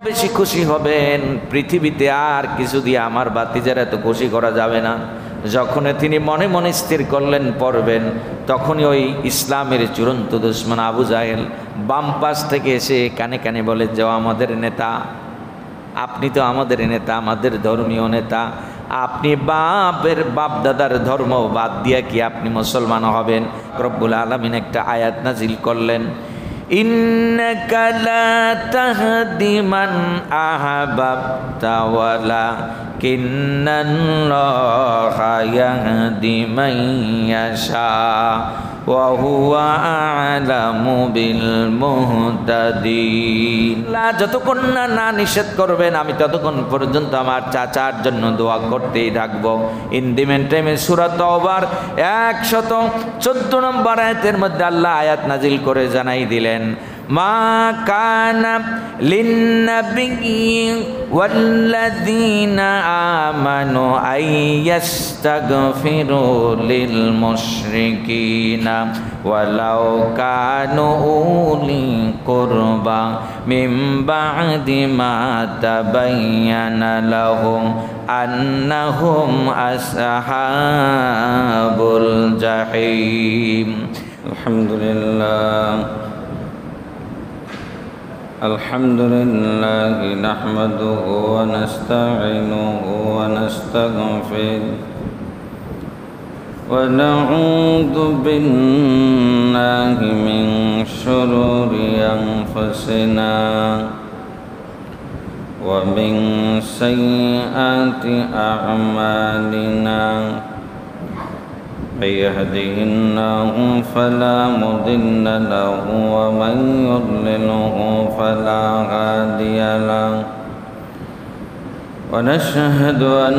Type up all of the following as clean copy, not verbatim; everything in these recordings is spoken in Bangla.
বেশি খুশি হবেন, পৃথিবীতে আর কিছু দিয়ে আমার ভাতিজার এত খুশি করা যাবে না। যখন তিনি মনে মনে স্থির করলেন পড়বেন, তখনই ওই ইসলামের চূড়ান্ত দুশমন আবু জাহেল বাম পাশ থেকে এসে কানে কানে বলে, যাও আমাদের নেতা, আপনি তো আমাদের নেতা, আমাদের ধর্মীয় নেতা, আপনি বাপ দাদার ধর্ম বাদ দিয়ে কি আপনি মুসলমান হবেন? রব্বুল আলামিন একটা আয়াত নাজিল করলেন, ইন্নাকা লা তাহদি মান আহবাবতা ওয়ালাকিন্নাল্লাহা ইয়াহদি মান ইয়াশা ওয়া হুয়া আ'লামু বিল মুহতাদিন। যতক্ষণ না নিষেধ করবেন আমি ততক্ষণ পর্যন্ত আমার চাচার জন্য দোয়া করতেই থাকবো। ইন দি মেন টাইমে সূরা তাওবার 114 নম্বর আয়াতের মধ্যে আল্লাহ আয়াত নাজিল করে জানাই দিলেন, মা কানা লিন্নাবিয়্যি ওয়াল্লাযীনা আমানু আইয়াস্তাগফিরু লিল মুশরিকিনা ওয়ালাউ কানু উলি কুরবা মিন বা'দি মা তাবায়্যানা লাহুম আন্নাহুম আসহাবুল জাহিম। আলহামদুলিল্লাহ নাহমাদুহু ওয়া নাস্তাঈনুহু ওয়া নাস্তাগফিরুহু ওয়া নাউযু বিল্লাহি মিন শুরুরি আনফুসিনা ওয়া মিন সাইয়্যাতি আ'মালিনা। من يهده الله فلا مضل له ومن يضلله فلا هادي له ونشهد أن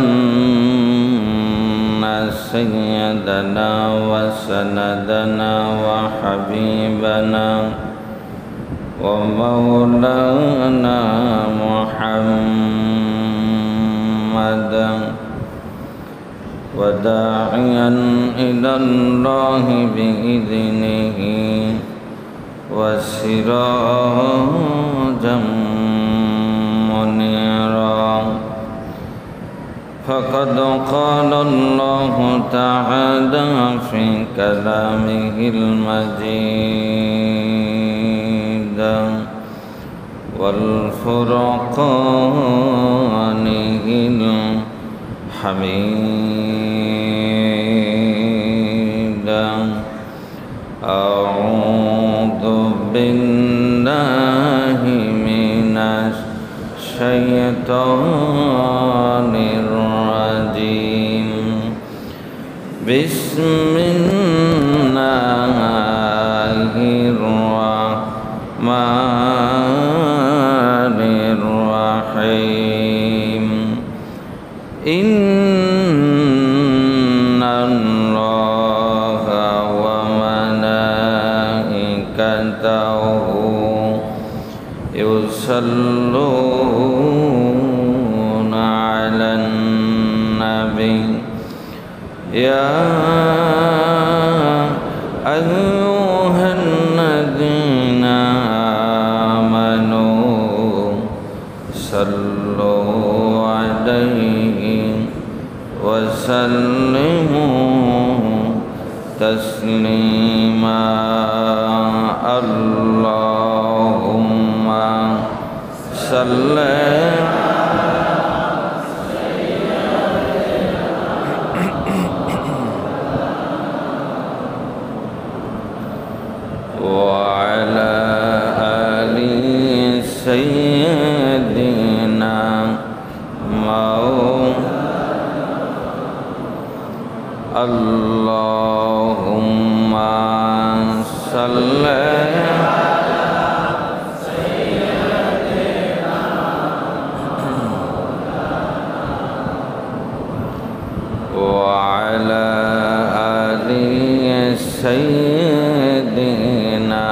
سيدنا وسندنا وحبيبنا ومولانا محمدا وداعيا إلى الله بإذنه وسراجا منيرا. فقد قال الله تعالى في كلامه المجيد والفرقانه الحميد. أعوذ بالله من الشيطان الرجيم. بسم الله الرحمن الرحيم. إن الله وملائكته يصلون على النبي يا أيها الذين آمنوا صلوا عليه وسلموا تسليما. اللهم صل وعلى آل سيدنا اللهم صل وعلى آل سيدنا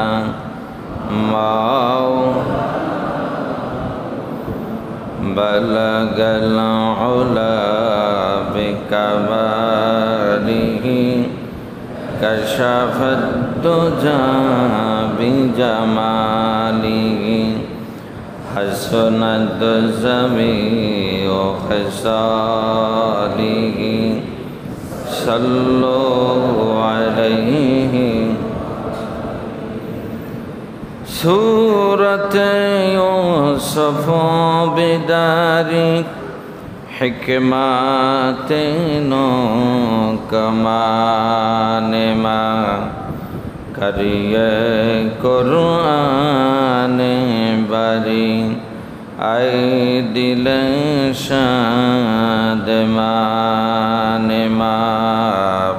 بلغ العلا بكماله كشف الدجى بجماله حسنت جميع خصاله صلوا عليه سورة يوسف بدار حکمت نو کمان ما کریے قرآن بری آئی دل شادمان ما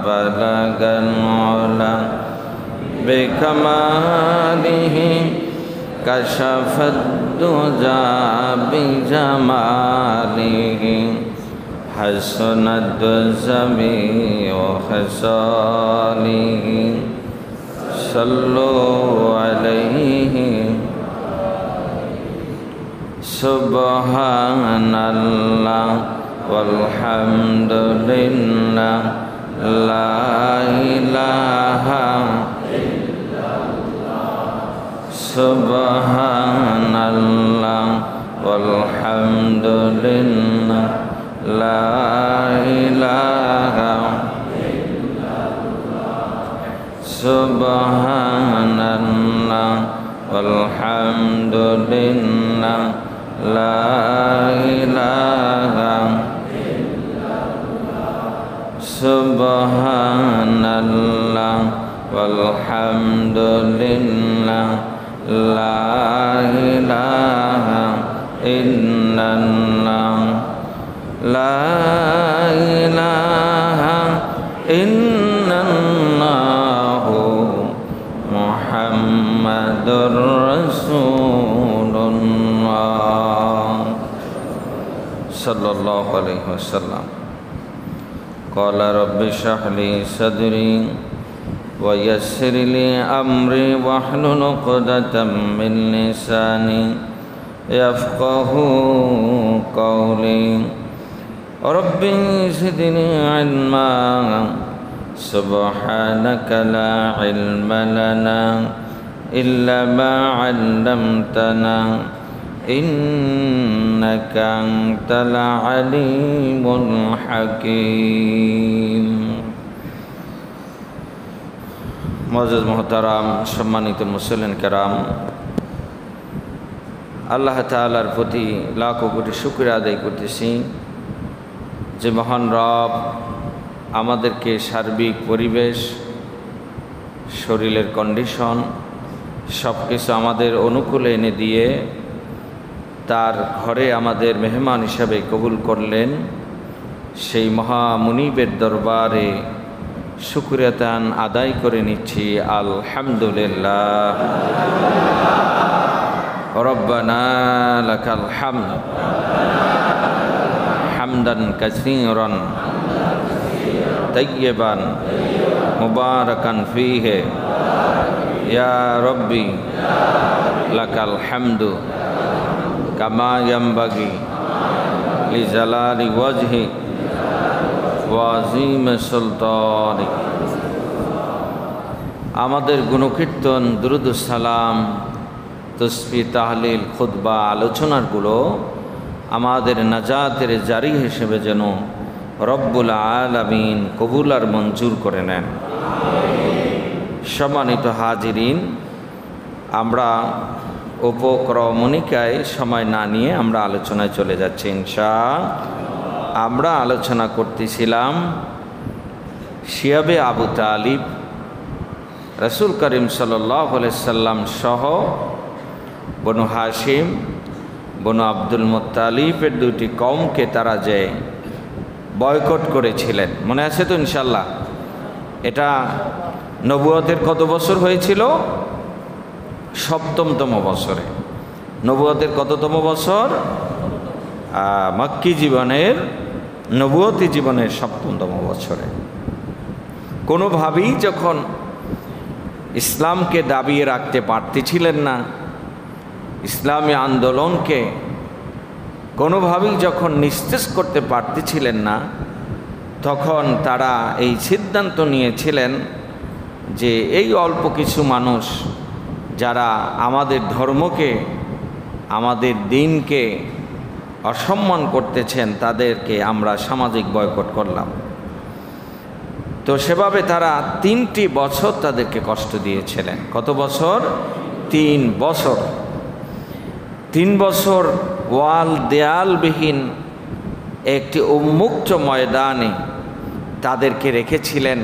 بلغ العلا بکمالہ کشف الدجى بجماله حسنت جميع خصاله صلوا عليه سبحان الله والحمد لله لا إله سبحان الله والحمد لله لا إله سبحان الله والحمد لله لا إله سبحان الله والحمد لله لا إله إلا الله لا إله إلا الله محمد رسول الله صلى الله عليه وسلم قال رب اشرح لي صدري ويسر لي أمري واحلل عقدة من لساني يفقهوا قولي رب زدني علما سبحانك لا علم لنا إلا ما علمتنا إنك أنت العليم الحكيم মুআজ্জাজ মুহতারাম সম্মানিত মুসলিম কেরাম, আল্লাহ তাআলার প্রতি লাখো কোটি শুকরিয়া আদায় করতেছি যে মহান রব আমাদেরকে সার্বিক পরিবেশ, শরীরের কন্ডিশন সব কিছু আমাদের অনুকূলে এনে দিয়ে তার ঘরে আমাদের মেহমান হিসাবে কবুল করলেন। সেই মহামুনিবের দরবারে শুকরিয়াতান আদায় করে নিচ্ছি আলহামদুলিল্লাহ। রব্বানা লাকাল হামদ হামদান কাসীরান তাইয়্যিবান মুবারাকান ফীহি ইয়া রব্বি লাকাল হামদু কামা ইয়ানবাগি লিজালালি ওয়াজহি ওয়াজিম সুলতানি। আমাদের গুণকীর্তন, দুরূদ সালাম, তসবিহ, তাহলিল, খুতবা, আলোচনারগুলো আমাদের নাজাতের জারি হিসেবে যেন রব্বুল আলামিন কবুল আর মঞ্জুর করে নেন। সম্মানিত হাজিরিন, আমরা উপক্রমণিকায় সময় না নিয়ে আমরা আলোচনায় চলে যাচ্ছি ইনশাআল্লাহ। আমরা আলোচনা করতেছিলাম শিয়াবে আবু তালিব রাসূল করিম সাল্লাল্লাহু আলাইহি সাল্লাম সহ বনু হাশিম, বনু আব্দুল মুত্তালিবের দুটি কওমকে তারা যে বয়কট করেছিলেন, মনে আছে তো ইনশাআল্লাহ? এটা নবুয়তের কত বছর হয়েছিল? ৭ম বছরে। নবুয়তের কততম বছর? মক্কি জীবনের, নবুয়তি জীবনের ৭ম বছরে। কোনোভাবেই যখন ইসলামকে দাবিয়ে রাখতে পারতেছিলেন না, ইসলামী আন্দোলনকে কোনোভাবেই যখন নিস্তেজ করতে পারতেছিলেন না, তখন তারা এই সিদ্ধান্ত নিয়েছিলেন যে এই অল্প কিছু মানুষ যারা আমাদের ধর্মকে আমাদের দিনকে অসম্মান করতেছেন, তাদেরকে আমরা সামাজিক বয়কট করলাম। তো সেভাবে তারা 3টি বছর তাদেরকে কষ্ট দিয়েছিলেন। কত বছর? 3 বছর। 3 বছর ওয়াল দেয়ালবিহীন একটি উন্মুক্ত ময়দানে তাদেরকে রেখেছিলেন।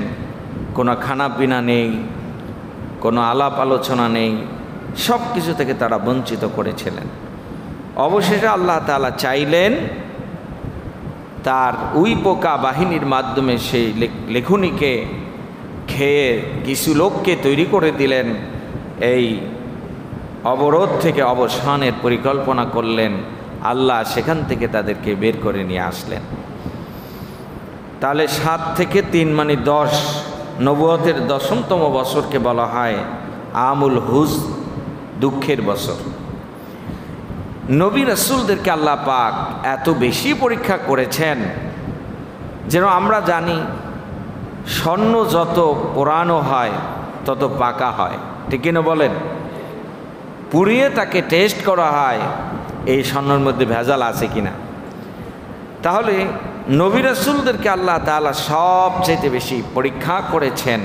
কোনো খানাপিনা নেই, কোনো আলাপ আলোচনা নেই, সব কিছু থেকে তারা বঞ্চিত করেছিলেন। অবশেষে আল্লাহ তাআলা চাইলেন তার উইপোকা বাহিনীর মাধ্যমে সেই লেখনীকে খেয়ে কিছু লোককে তৈরি করে দিলেন। এই অবরোধ থেকে অবসানের পরিকল্পনা করলেন। আল্লাহ সেখান থেকে তাদেরকে বের করে নিয়ে আসলেন। তাহলে 7 থেকে 3 মানে 10, নবুয়তের 10তম বছরকে বলা হয় আমুল হুজ, দুঃখের বছর। নবী রাসূলদেরকে আল্লাহ পাক এত বেশি পরীক্ষা করেছেন, যেন আমরা জানি স্বর্ণ যত পোড়ানো হয় তত পাকা হয়, ঠিক কিনা বলেন? পুড়িয়ে তাকে টেস্ট করা হয় এই স্বর্ণের মধ্যে ভেজাল আছে কিনা। তাহলে নবী রাসূলদেরকে আল্লাহ তাআলা সবচেয়ে বেশি পরীক্ষা করেছেন,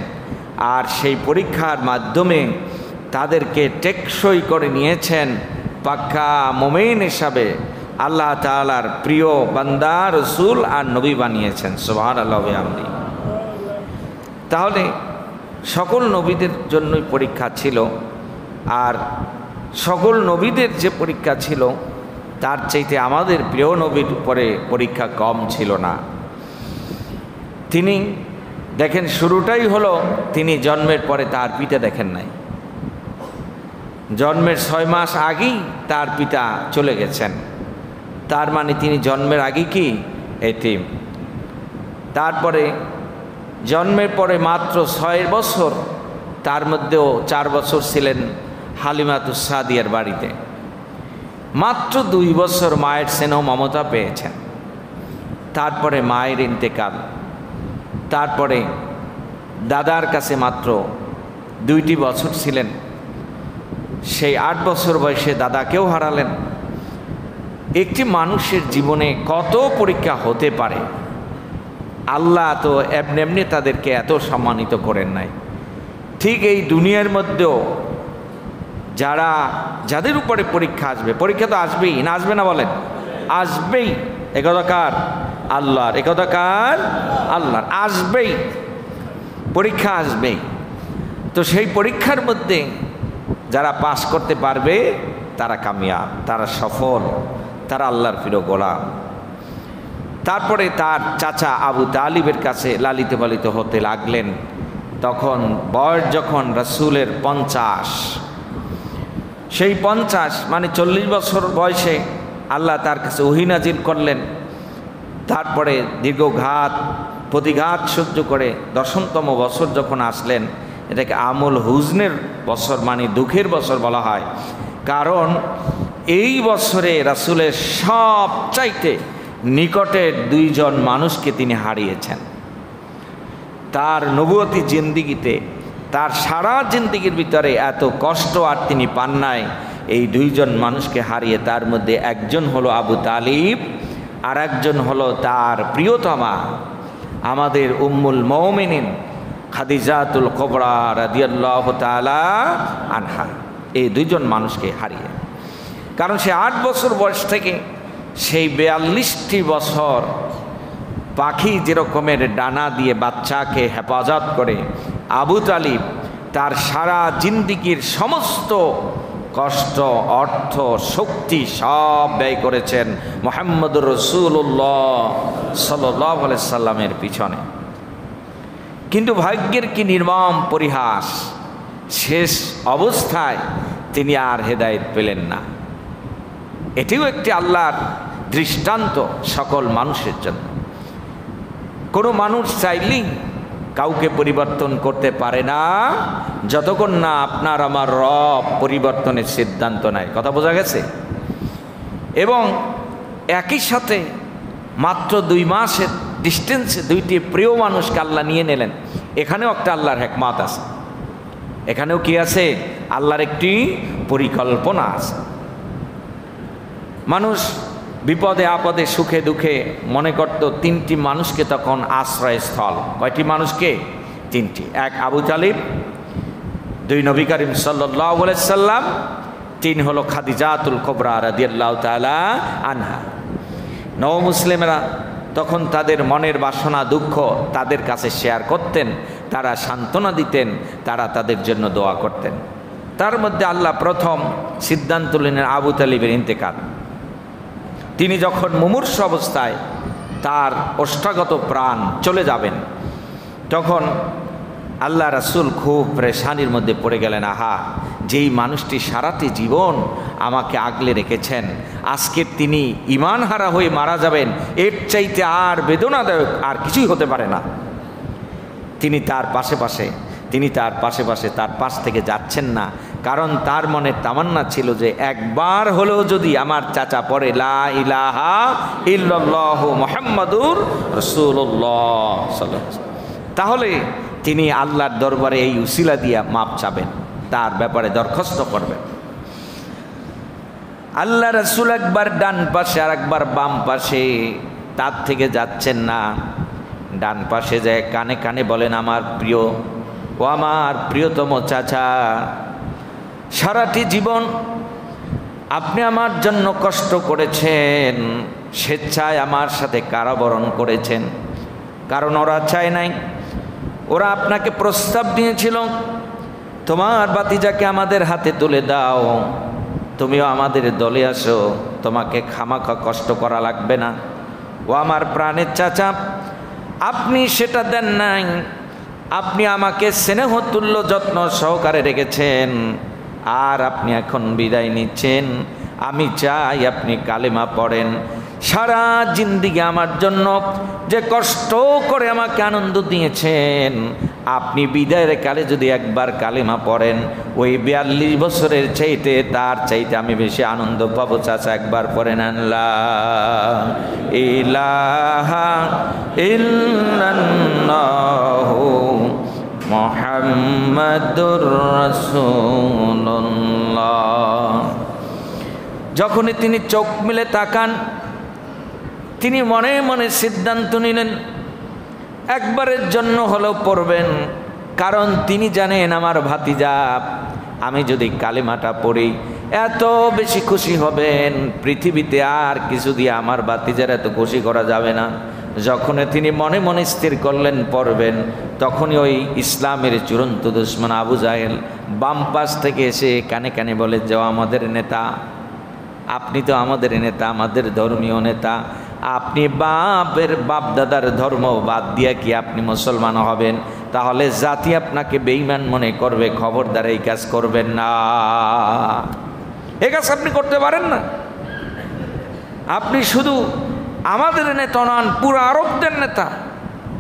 আর সেই পরীক্ষার মাধ্যমে তাদেরকে টেকসই করে নিয়েছেন, পাক্কা মুমিন হিসাবে আল্লাহ তাআলার প্রিয় বান্দা রাসূল আর নবী বানিয়েছেন। সুবহানাল্লাহ ওয়া বিহামদিহি। তাহলে সকল নবীদের জন্যই পরীক্ষা ছিল, আর সকল নবীদের যে পরীক্ষা ছিল তার চাইতে আমাদের প্রিয় নবীর উপরে পরীক্ষা কম ছিল না। তিনি দেখেন, শুরুটাই হলো তিনি জন্মের পরে তার পিতা দেখেন নাই। জন্মের 6 মাস আগেই তার পিতা চলে গেছেন, তার মানে তিনি জন্মের আগে কি এতিম। তারপরে জন্মের পরে মাত্র 6 বছর, তার মধ্যেও 4 বছর ছিলেন হালিমাতুস সাদিয়ার বাড়িতে। মাত্র 2 বছর মায়ের স্নেহ মমতা পেয়েছেন। তারপরে মায়ের ইন্তেকাল, তারপরে দাদার কাছে মাত্র 2টি বছর ছিলেন। সেই 8 বছর বয়সে দাদাকেও হারালেন। একটি মানুষের জীবনে কত পরীক্ষা হতে পারে, আল্লাহ তো এমনি এমনি তাদেরকে এত সম্মানিত করেন নাই। ঠিক এই দুনিয়ার মধ্যেও যাদের উপরে পরীক্ষা আসবে, পরীক্ষা তো আসবেই, না আসবে না বলেন? আসবেই। একথা কার? আল্লাহর। একথা কার? আল্লাহর। আসবেই, পরীক্ষা আসবেই। তো সেই পরীক্ষার মধ্যে যারা পাস করতে পারবে তারা কামিয়াব, তারা সফল, তারা আল্লাহর প্রিয় গোলাম। তারপরে তার চাচা আবু তালিবের কাছে লালিত পালিত হতে লাগলেন। তখন বয়স যখন রাসূলের 50, সেই 50 মানে 40 বছর বয়সে আল্লাহ তার কাছে ওহী নাজিল করলেন। তারপরে দীর্ঘঘাত প্রতিঘাত সহ্য করে 10তম বছর যখন আসলেন, এটাকে আমুল হুজনের বছর মানে দুঃখের বছর বলা হয়। কারণ এই বছরে রাসূলের সবচাইতে নিকটের 2 জন মানুষকে তিনি হারিয়েছেন। তার নবুয়তি জিন্দিগিতে, তার সারা জিন্দিগির ভিতরে এত কষ্ট আর তিনি পান নাই। এই 2 জন মানুষকে হারিয়ে, তার মধ্যে একজন হলো আবু তালিব, আর একজন হলো তার প্রিয়তমা আমাদের উম্মুল মুমিনিন খাদিজাতুল কুবরা রাদিয়াল্লাহু তাআলা আনহা। এই 2 জন মানুষকে হারিয়ে, কারণ সে 8 বছর বয়স থেকে সেই 42টি বছর পাখি যেরকমের ডানা দিয়ে বাচ্চাকে হেফাজত করে, আবু তালিব তার সারা জিন্দিগির সমস্ত কষ্ট, অর্থ, শক্তি সব ব্যয় করেছেন মুহাম্মদুর রাসূলুল্লাহ সাল্লাল্লাহু আলাইহি সাল্লামের পিছনে। কিন্তু ভাগ্যের কি নির্মম পরিহাস, শেষ অবস্থায় তিনি আর হেদায়েত পেলেন না। এটিও একটি আল্লাহর দৃষ্টান্ত সকল মানুষের জন্য। কোনো মানুষ চাইলেই কাউকে পরিবর্তন করতে পারে না, যতক্ষণ না আপনার আমার রব পরিবর্তনের সিদ্ধান্ত নেয়। কথা বোঝা গেছে? এবং একই সাথে মাত্র 2 মাসের ডিস্টেন্সে 2টি প্রিয় মানুষকে আল্লাহ নিয়ে নিলেন। এখানেও একটা আল্লাহর হিকমত আছে, এখানেও কি আছে? আল্লাহর একটি পরিকল্পনা আছে। মানুষ বিপদে আপদে সুখে দুঃখে মনে করত তিনটি মানুষকে তখন আশ্রয়স্থল। কয়টি মানুষকে? তিনটি। এক আবু তালিব, দুই নবী করিম সাল্লাল্লাহু আলাইহি সাল্লাম, তিন হলো খাদিজাতুল কুবরা রাদিয়াল্লাহু তাআলা আনহা। নও মুসলিমরা তখন তাদের মনের বাসনা দুঃখ তাদের কাছে শেয়ার করতেন, তারা সান্ত্বনা দিতেন, তারা তাদের জন্য দোয়া করতেন। তার মধ্যে আল্লাহ প্রথম সিদ্ধান্ত নিলেন আবু তালিবের ইন্তেকাল। তিনি যখন মুমূর্ষ অবস্থায় তার ওষ্ঠাগত প্রাণ চলে যাবেন, তখন আল্লাহ রাসূল খুব পরেশানির মধ্যে পড়ে গেলেন। আহা, যেই মানুষটি সারাটি জীবন আমাকে আগলে রেখেছেন, আজকে তিনি ঈমান হারা হয়ে মারা যাবেন, এর চাইতে আর বেদনাদায়ক আর কিছুই হতে পারে না। তিনি তার পাশে তার পাশ থেকে যাচ্ছেন না, কারণ তার মনে তামান্না ছিল যে একবার হলেও যদি আমার চাচা পড়ে লা ইলাহা ইল্লাল্লাহু মুহাম্মাদুর রাসূলুল্লাহ সাল্লাল্লাহু আলাইহি ওয়াসাল্লাম, তাহলে তিনি আল্লাহর দরবারে এই উসিলা দিয়া মাপ চাবেন, তার ব্যাপারে দরখাস্ত করবেন। আল্লাহ রাসূল একবার ডান পাশে আর একবার বাম পাশে, তার থেকে যাচ্ছেন না। ডান পাশে যায় কানে কানে বলেন, আমার প্রিয় ও আমার প্রিয়তম চাচা, সারাটি জীবন আপনি আমার জন্য কষ্ট করেছেন, স্বেচ্ছায় আমার সাথে কারাবরণ করেছেন, কারণ ওরা চায় নাই। ওরা আপনাকে প্রস্তাব দিয়েছিল, তোমার ভাতিজাকে আমাদের হাতে তুলে দাও, তুমিও আমাদের দলে আসো, তোমাকে খামাখা কষ্ট করা লাগবে না। ও আমার প্রাণের চাচা, আপনি সেটা দেন নাই, আপনি আমাকে স্নেহতুল্য যত্ন সহকারে রেখেছেন, আর আপনি এখন বিদায় নিচ্ছেন। আমি চাই আপনি কালেমা পড়েন। সারা জিন্দিগি আমার জন্য যে কষ্ট করে আমাকে আনন্দ দিয়েছেন, আপনি বিদায়ের কালে যদি একবার কালেমা পড়েন, ওই 42 বছরের চাইতে তার চাইতে আমি বেশি আনন্দ পাবো। চাচা একবার পড়েন, লা ইলাহা ইল্লাল্লাহু মুহাম্মাদুর রাসূলুল্লাহ। যখনই তিনি চোখ মেলে তাকান, তিনি মনে মনে সিদ্ধান্ত নিলেন একবারের জন্য হলেও পড়বেন, কারণ তিনি জানেন আমার ভাতিজা আমি যদি কালেমাটা পড়ি এত বেশি খুশি হবেন, পৃথিবীতে আর কিছু দিয়ে আমার ভাতিজার এত খুশি করা যাবে না। যখন তিনি মনে মনে স্থির করলেন পড়বেন, তখনই ওই ইসলামের চূড়ান্ত দুশমন আবু জাহেল বাম পাশ থেকে এসে কানে কানে বলে, যাও আমাদের নেতা, আপনি তো আমাদের নেতা, আমাদের ধর্মীয় নেতা, আপনি বাপ দাদার ধর্ম বাদ দিয়ে কি আপনি মুসলমান হবেন? তাহলে জাতি আপনাকে বেঈমান মনে করবে, খবরদার এই কাজ করবেন না, এই কাজ আপনি করতে পারেন না। আপনি শুধু আমাদের নেতা নন, পুরো আরবদের নেতা,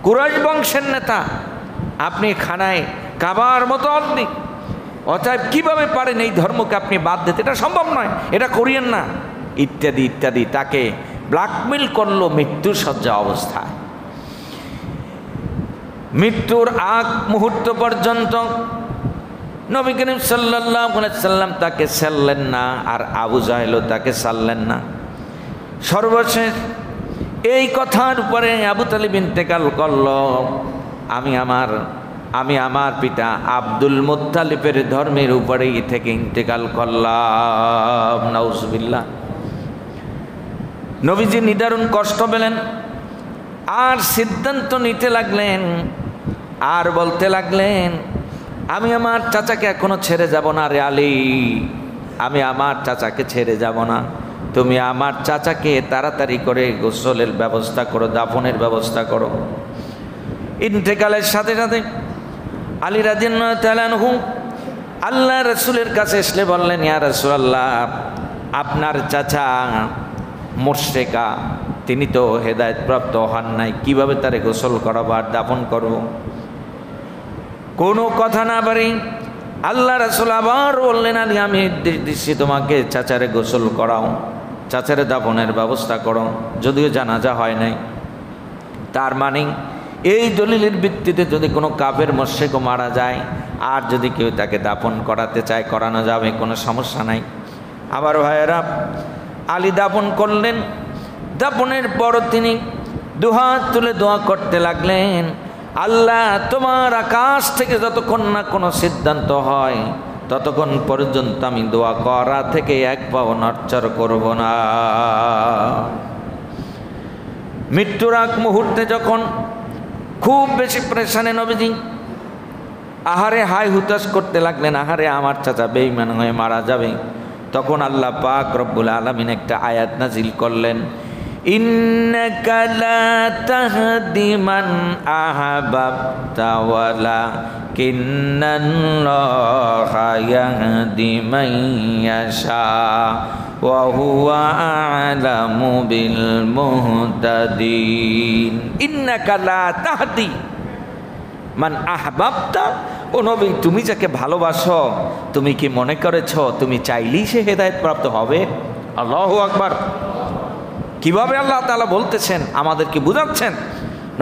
কুরাইশ বংশের নেতা, আপনি খানায় কাবার মতো অগ্নি, অতএব কিভাবে পারেন এই ধর্মকে আপনি বাদ দিতে? এটা সম্ভব নয়, এটা করিয়েন না, ইত্যাদি ইত্যাদি। তাকে ব্ল্যাকমেল করলো মৃত্যুর শয্যা অবস্থায়। মৃত্যুর আগ মুহূর্ত পর্যন্ত নবী করিম সাল্লাল্লাহু আলাইহি সাল্লাম তাকে ছাড়লেন না, আর আবু জাহেলও তাকে ছাড়লেন না। সর্বশেষ এই কথার উপরে আবু তালিব ইন্তেকাল করলো। আমি আমার পিতা আব্দুল মুত্তালিবের ধর্মের উপরেই থেকে ইন্তেকাল করলাম। নাউজুবিল্লাহ। নবীজি নিদারুণ কষ্ট পেলেন, আর সিদ্ধান্ত নিতে লাগলেন, আর বলতে লাগলেন, আমি আমার চাচাকে এখনো ছেড়ে যাব না রে আলী, আমি আমার চাচাকে ছেড়ে যাব না। তুমি আমার চাচাকে তাড়াতাড়ি করে গোসলের ব্যবস্থা করো, দাফনের ব্যবস্থা করো। ইন্তেকালের সাথে সাথে আলী রাদিয়াল্লাহু তাআলা আনহু আল্লাহ রাসূলের কাছে এসে বললেন, ইয়া রাসূলুল্লাহ, আপনার চাচা মুশরিকা, তিনি তো হেদায়েতপ্রাপ্ত হন নাই, কিভাবে তারে গোসল করাবো আর দাফন করব? কোনো কথা না বাড়ি আল্লাহ রাসূল আবার বললেন, আলী আমি নির্দেশ দিচ্ছি তোমাকে চাচারে গোসল করাও, চাচারে দাফনের ব্যবস্থা করো, যদিও জানাজা হয় নাই। তার মানে এই দলিলের ভিত্তিতে যদি কোনো কাফের মুশরিকও মারা যায়, আর যদি কেউ তাকে দাফন করাতে চায় করানো যাবে, কোনো সমস্যা নাই। আবার ভাইয়েরা, আলী দাফন করলেন। দাফনের পর তিনি দুহাত তুলে দোয়া করতে লাগলেন, আল্লাহ তোমার আকাশ থেকে যতক্ষণ না কোনো সিদ্ধান্ত হয় ততক্ষণ পর্যন্ত আমি দোয়া করা থেকে এক পাও নড়চড় করব না। মৃত্যুর আগ মুহূর্তে যখন খুব বেশি প্রেশানে নবীজি আহারে হাই হুতাশ করতে লাগলেন, আহারে আমার চাচা বেঈমান হয়ে মারা যাবে, তখন আল্লাহ পাক রব্বুল আলামিন একটা আয়াত নাজিল করলেন, ইন্নাকা লা তাহদি মান আহবাবতা ওয়ালাকিন্নাল্লাহা ইয়াহদি মান ইয়াশা ওয়া হুয়া আ'লামু বিল মুহতাদিন। ইন্নাকা লা তাহদি মান আহবাবতা, ও নবী তুমি যাকে ভালোবাসো তুমি কি মনে করেছো তুমি চাইলেই সে হেদায়েত প্রাপ্ত হবে? আল্লাহু আকবার। কিভাবে আল্লাহ তাআলা বলতেছেন, আমাদেরকে বুঝাচ্ছেন,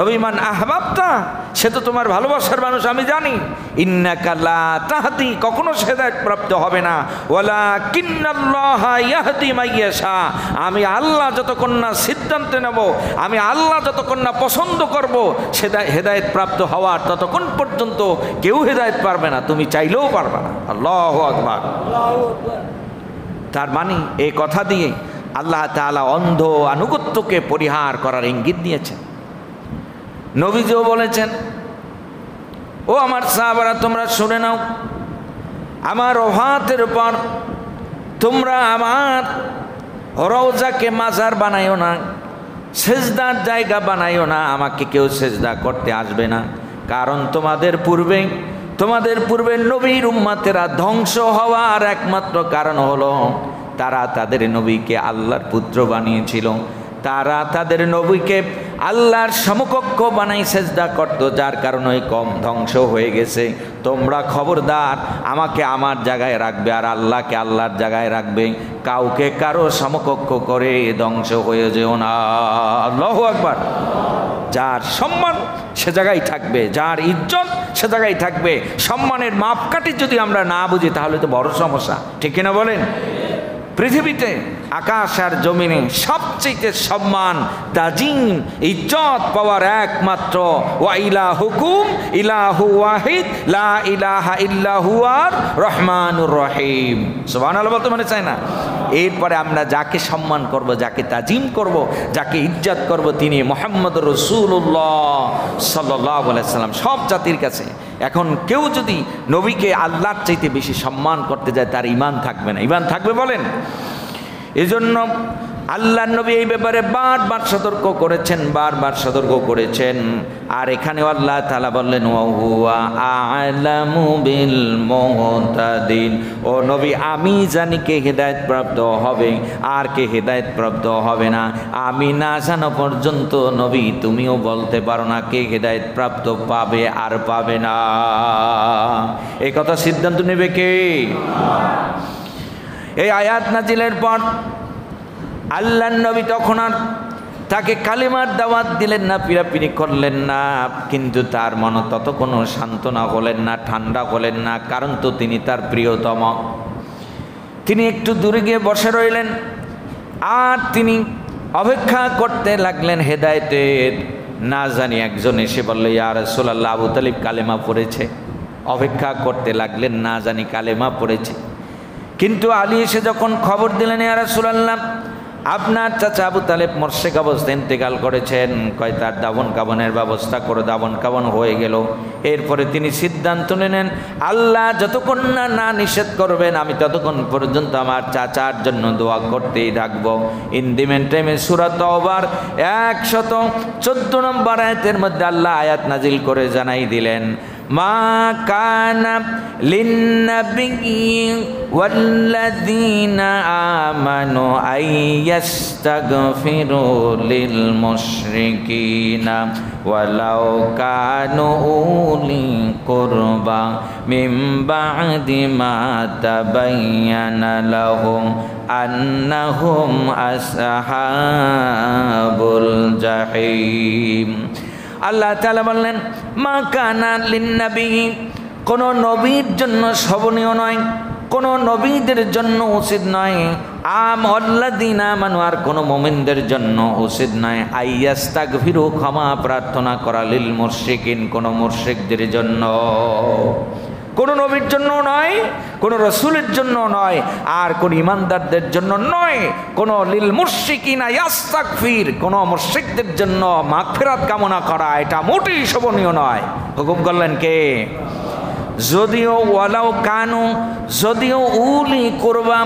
নবী মান আহবাবতা, সে তো তোমার ভালোবাসার মানুষ আমি জানি। ইন্নাকা লা তাহদি, কখনো সে হেদায়েত প্রাপ্ত হবে না। ওয়ালাকিন্নাল্লাহা ইয়াহদি মান ইয়াশা, আমি আল্লাহ যতক্ষণ না সিদ্ধান্ত নেব, আমি আল্লাহ যতক্ষণ না পছন্দ করব সে হেদায়েত প্রাপ্ত হওয়ার, ততক্ষণ পর্যন্ত কেউ হেদায়েত পারবে না, তুমি চাইলেও পারবে না। আল্লাহু আকবার। তার মানে এই কথা দিয়ে আল্লাহ তাআলা অন্ধ আনুগত্যকে পরিহার করার ইঙ্গিত দিয়েছেন। নবীজিও বলেছেন, ও আমার সাহাবারা তোমরা শুনে নাও, আমার ওফাতের পর তোমরা আমার রওজাকে মাজার বানাইও না, সেজদার জায়গা বানাইও না, আমাকে কেউ সেজদা করতে আসবে না। কারণ তোমাদের পূর্বে নবীর উম্মতেরা ধ্বংস হওয়ার একমাত্র কারণ হলো তারা তাদের নবীকে আল্লাহর পুত্র বানিয়েছিল, তারা তাদের নবীকে আল্লাহর সমকক্ষ বানাই সেজদা করত, যার কারণে কম ধ্বংস হয়ে গেছে। তোমরা খবরদার আমাকে আমার জায়গায় রাখবে আর আল্লাহকে আল্লাহর জায়গায় রাখবে, কাউকে কারো সমকক্ষ করে ধ্বংস হয়ে যেও না। আল্লাহু আকবার। যার সম্মান সে জায়গায় থাকবে, যার ইজ্জত সে জায়গায় থাকবে। সম্মানের মাপকাঠি যদি আমরা না বুঝি তাহলে তো বড় সমস্যা, ঠিক কিনা বলেন? পৃথিবীতে আকাশ আর জমিনে সবচেয়ে সম্মান, তাজিম, ইজ্জত পাওয়ার একমাত্র ওয়া ইলাহুকুম ইলাহু ওয়াহিদ লা ইলাহা ইল্লা হুয়ার রহমানুর রহিম। সুবহানাল্লাহ বলতে মনে চায় না? এরপরে আমরা যাকে সম্মান করব, যাকে তাজিম করব, যাকে ইজ্জত করব তিনি মুহাম্মদুর রাসূলুল্লাহ সাল্লাল্লাহু আলাইহি সাল্লাম। সব জাতির কাছে এখন কেউ যদি নবীকে আল্লাহর চাইতে বেশি সম্মান করতে যায় তার ঈমান থাকবে না। ঈমান থাকবে বলেন? এজন্য আল্লাহর নবী এই ব্যাপারে বারবার সতর্ক করেছেন। আর এখানেও আল্লাহ তাআলা বললেন ওয়া হুয়া আ'লামু বিল মুহতাদিন, ও নবী আমি জানি কে হেদায়েত প্রাপ্ত হবে আর কে হেদায়েত প্রাপ্ত হবে না। আমি না জানা পর্যন্ত নবী তুমিও বলতে পারো না কে হেদায়েত প্রাপ্ত পাবে আর পাবে না। এই কথা সিদ্ধান্ত নেবে কে? এই আয়াত নাজিলের পর আল্লাহর নবী তখন আর তাকে কালিমার দাওয়াত দিলেন না, পিরাপিরি করলেন না, কিন্তু তার মন তত কোনো সান্ত্বনা হলেন না, ঠান্ডা হলেন না, কারণ তো তিনি তার প্রিয়তম। তিনি একটু দূরে গিয়ে বসে রইলেন আর তিনি অপেক্ষা করতে লাগলেন হেদায়েতের। না জানি একজন এসে বলল, ইয়া রাসূলুল্লাহ আবু তালিব কালেমা পড়েছে। অপেক্ষা করতে লাগলেন, না জানি কালেমা পড়েছে। কিন্তু আলী এসে যখন খবর দিলেন, ইয়া রাসূলুল্লাহ আপনার চাচা আবু তালেব মোর্শেক অবস্থায় ইন্তেকাল করেছেন, কয় তার দাফন কাফনের ব্যবস্থা করো। দাফন কাফন হয়ে গেল। এরপরে তিনি সিদ্ধান্ত নিলেন আল্লাহ যতক্ষণ না নিষেধ করবেন আমি ততক্ষণ পর্যন্ত আমার চাচার জন্য দোয়া করতেই থাকবো। ইন দি মেন টাইমে সূরা তাওবার 114 নম্বর আয়াতের মধ্যে আল্লাহ আয়াত নাজিল করে জানাই দিলেন, মা কানা লিন্নাবিয়্যি ওয়াল্লাযীনা আমানু আইয়াস্তাগফিরু লিল মুশরিকিনা ওয়ালাউ কানু উলি কুরবা মিন বা'দি মা তাবায়্যানা লাহুম আন্নাহুম আসহাবুল জাহিম। আল্লাহ তাআলা বললেন, মা কানা লিন্নাবী, কোন নবীর জন্য শোভনীয় নয়, কোন নবীদের জন্য উচিত নয় আমাল্লাযীনা আমানু, আর কোন মুমিনদের জন্য উচিত নয় আইয়াস্তাগফিরু, ক্ষমা প্রার্থনা করা, লিল মুশরিকিন, কোন মুশরিকদের জন্য, কোন নবীর জন্য নয়, কোন রাসূলের জন্য নয়, আর কোন ইমানদারদের জন্য নয়। কোন লিল মুশরিকিনা ইয়াস্তাগফির, কোন মুশরিকদের জন্য মাগফিরাত কামনা করা, এটা মোটেই শোভনীয় নয়। হুকুম করলেন কে? যদিও ওয়ালাউ কানু, যদিও উলি কুরবা,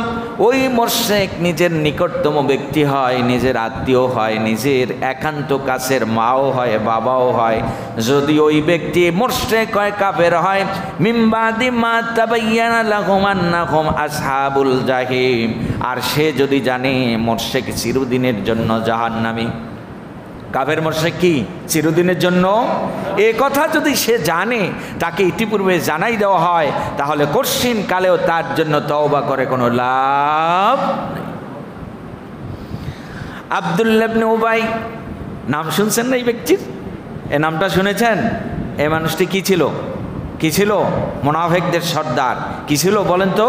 ওই মুশরিক নিজের নিকটতম ব্যক্তি হয়, নিজের আত্মীয় হয়, নিজের একান্ত কাছের মাও হয়, বাবাও হয়, যদি ওই ব্যক্তি মুশরিক হয়, কাফের হয়, মিন বাদি মা তাবায়্যানা লাহুম আন্নাহুম আসহাবুল জাহিম, আর সে যদি জানে মুশরিক চিরদিনের জন্য জাহান্নামী, কাফের মুশরিক কি চিরদিনের জন্য, এ কথা যদি সে জানে, তাকে ইতিপূর্বে জানাই দেওয়া হয়, তাহলে কঠিন কালেও তার জন্য তওবা করে কোনো লাভ নেই। আব্দুল্লাহ ইবনে উবাই, নাম শুনছেন না এই ব্যক্তির? এ নামটা শুনেছেন? এই মানুষটি কি ছিল? কি ছিল? মুনাফিকদের সর্দার। কি ছিল বলেন তো?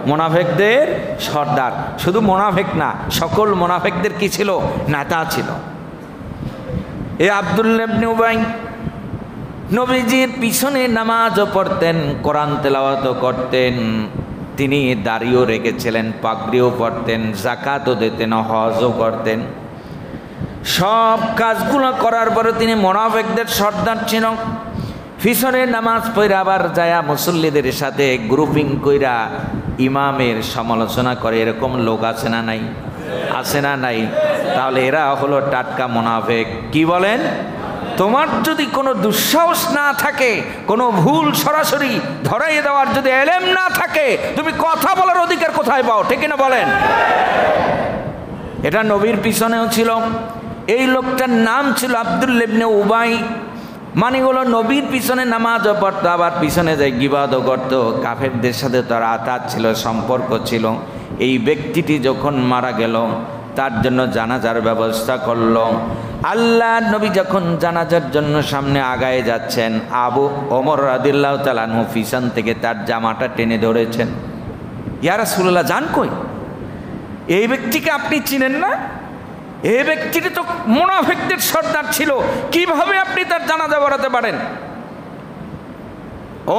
মুনাফিকদের সর্দার। শুধু মুনাফিক না, সকল মুনাফিকদের কি ছিল? নেতা ছিল। এ আব্দুল্লাহ ইবনে উবাই নবীজির পিছনে নামাজও পড়তেন, কোরআন তেলাওয়াতও করতেন, তিনি দাড়িও রেখেছিলেন, পাগড়িও পরতেন, যাকাতও দিতেন, হজও করতেন। সব কাজগুলো করার পরে তিনি মুনাফিকদের সর্দার ছিল। পিছনে নামাজ পড়ে আবার যায়া মুসল্লিদের সাথে গ্রুপিং কইরা ইমামের সমালোচনা করে, এরকম লোক আছে না নাই? আছে না নাই? তাহলে এরা হলো টাটকা মুনাফিক। কি বলেন? তোমার যদি কোনো দুঃসাহস না থাকে, কোনো ভুল সরাসরি ধরাইয়ে দেওয়ার যদি এলেম না থাকে, তুমি কথা বলার অধিকার কোথায় পাও? ঠিক না বলেন? এটা নবীর পিছনেও ছিল। এই লোকটার নাম ছিল আব্দুল্লাহ ইবনে উবাই। মানে হলো নবীর পিছনে নামাজও পড়তো, আবার পিছনে যায় গিবাদও করতো, কাফেরদের সাথে তার আতাত ছিল, সম্পর্ক ছিল। এই ব্যক্তিটি যখন মারা গেল, তার জন্য জানাজার ব্যবস্থা করল। আল্লাহ নবী যখন জানাজার জন্য সামনে আগায়ে যাচ্ছেন, আবু ওমর রাদিয়াল্লাহু তাআলা আনহু পিছন থেকে তার জামাটা টেনে ধরেছেন। ইয়া রাসূলুল্লাহ, জান কই? এই ব্যক্তিকে আপনি চিনেন না? এই ব্যক্তিটি তো মুনাফিকদের সর্দার ছিল, কিভাবে আপনি তার জানাজা পড়াতে পারেন?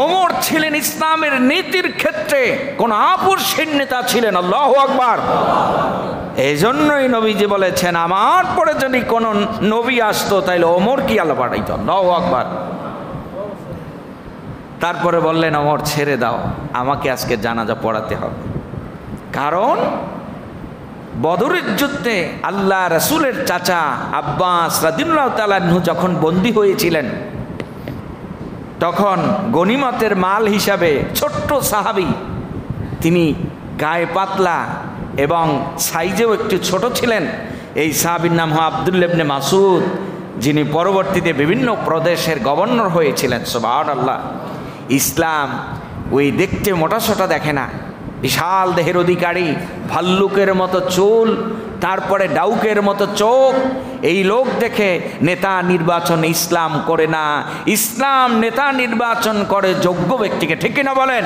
ওমর ছিলেন ইসলামের নীতির ক্ষেত্রে কোন আপোষহীন নেতা ছিলেন। আল্লাহু আকবার। এই জন্যই নবীজি বলেছেন, আমার পরে যদি কোন নবী আসতো তাইলে ওমর কি আল্লাহ পাঠাইতো। আল্লাহু আকবার। তারপরে বললেন, ওমর ছেড়ে দাও, আমাকে আজকে জানাজা পড়াতে হবে। কারণ বদরের যুদ্ধে আল্লাহ রাসূলের চাচা আব্বাস রাদিয়াল্লাহু তাআলা আনহু যখন বন্দী হয়েছিলেন, তখন গনিমতের মাল হিসাবে ছোট্ট সাহাবী, তিনি গায়ে পাতলা এবং সাইজেও একটু ছোট ছিলেন, এই সাহাবীর নাম হয় আব্দুল্লাহ ইবনে মাসউদ, যিনি পরবর্তীতে বিভিন্ন প্রদেশের গভর্নর হয়েছিলেন। সুবহানাল্লাহ। ইসলাম ওই দেখতে মোটাসোটা দেখে না, বিশাল দেহের অধিকারী, ভাল্লুকের মতো চুল, তারপরে ডাউকের মতো চোখ। এই লোক দেখে নেতা নির্বাচন ইসলাম করে না, ইসলাম নেতা নির্বাচন করে যোগ্য ব্যক্তিকে। ঠিক না বলেন?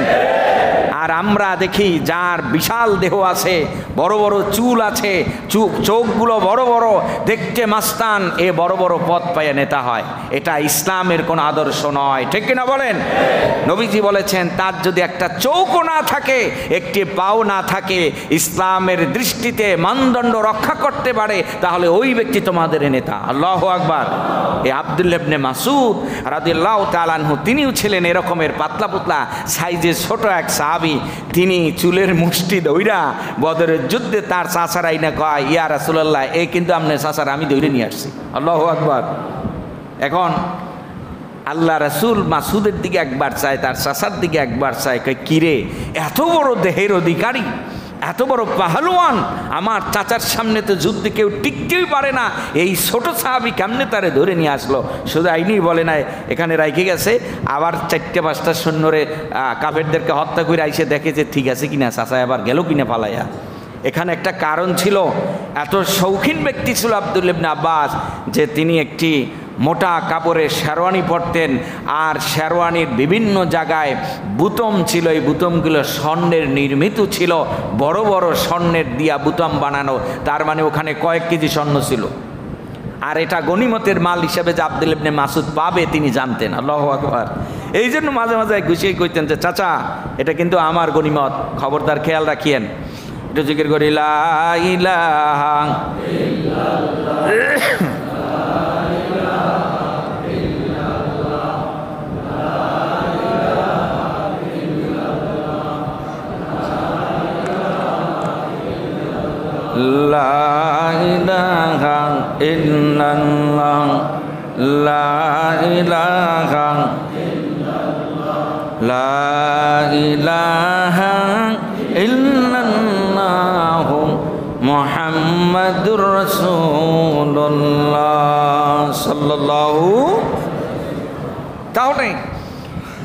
আর আমরা দেখি যার বিশাল দেহ আছে, বড় বড় চুল আছে, চোখগুলো বড় বড়, দেখতে মাস্তান, এ বড় বড় পদ পায় নেতা হয়। এটা ইসলামের কোন আদর্শ নয়। ঠিক না বলেন? নবীজি বলেছেন, তার যদি একটা চোখও না থাকে, একটি পাও না থাকে, ইসলামের দৃষ্টিতে মানদণ্ড রক্ষা করতে পারে, তাহলে ওই ব্যক্তি তোমাদের নেতা। আল্লাহু আকবার। এই আব্দুল্লাহ ইবনে মাসউদ রাদিয়াল্লাহু তাআলা আনহু, তিনিও ছিলেন এরকমের পাতলা পুতলা সাইজে ছোট এক সাহাবী। তিনি চুলের মুষ্টি ধইরা বদরের যুদ্ধে তার চাচারাই না কয়, ইয়া রাসূলুল্লাহ, এই কিন্তু আপনার চাচারা আমি ধরে নিয়ে আসছি। আল্লাহু আকবার। এখন আল্লাহ রাসূল মাসুদের দিকে একবার চায়, তার চাচার দিকে একবার চায়, কয় কিরে, এত বড় দেহের অধিকারী, এত বড় পাহলওয়ান, আমার চাচার সামনে তো যুদ্ধে কেউ টিকতেই পারে না, এই ছোট সাহাবী কেমনে তারে ধরে নিয়ে আসলো? শুধু আইনি বলে নাই, এখানে রাইখে গেছে, আবার 4-5টা সৈন্যরে কাফেরদেরকে হত্যা করে আইসে দেখে যে ঠিক আছে কিনা, চাচা আবার গেল কিনা পালাইয়া। এখানে একটা কারণ ছিল, এত শৌখিন ব্যক্তি ছিল আব্দুল্লাহ ইবনে আব্বাস, যে তিনি একটি মোটা কাপড়ের শেরওয়ানি পরতেন, আর শেরওয়ানির বিভিন্ন জায়গায় বুতম ছিল, এই বুতমগুলো স্বর্ণের নির্মিত ছিল, বড় বড় স্বর্ণের দিয়া বুতম বানানো, তার মানে ওখানে কয়েক কেজি স্বর্ণ ছিল। আর এটা গনিমতের মাল হিসেবে যে আব্দুল ইবনে মাসুদ পাবে তিনি জানতেন। আল্লাহু আকবার। এই জন্য মাঝে মাঝে গুছিয়ে কইতেন যে চাচা এটা কিন্তু আমার গনিমত, খবরদার খেয়াল রাখিয়েন। একটু জিকির করি লা ইলাহা লা ইলাহা ইল্লাল্লাহ লা ইলাহা লা ইলাহা ইল্লাল্লাহ মুহাম্মাদুর রাসূলুল্লাহ সাল্লাল্লাহু। তাহলে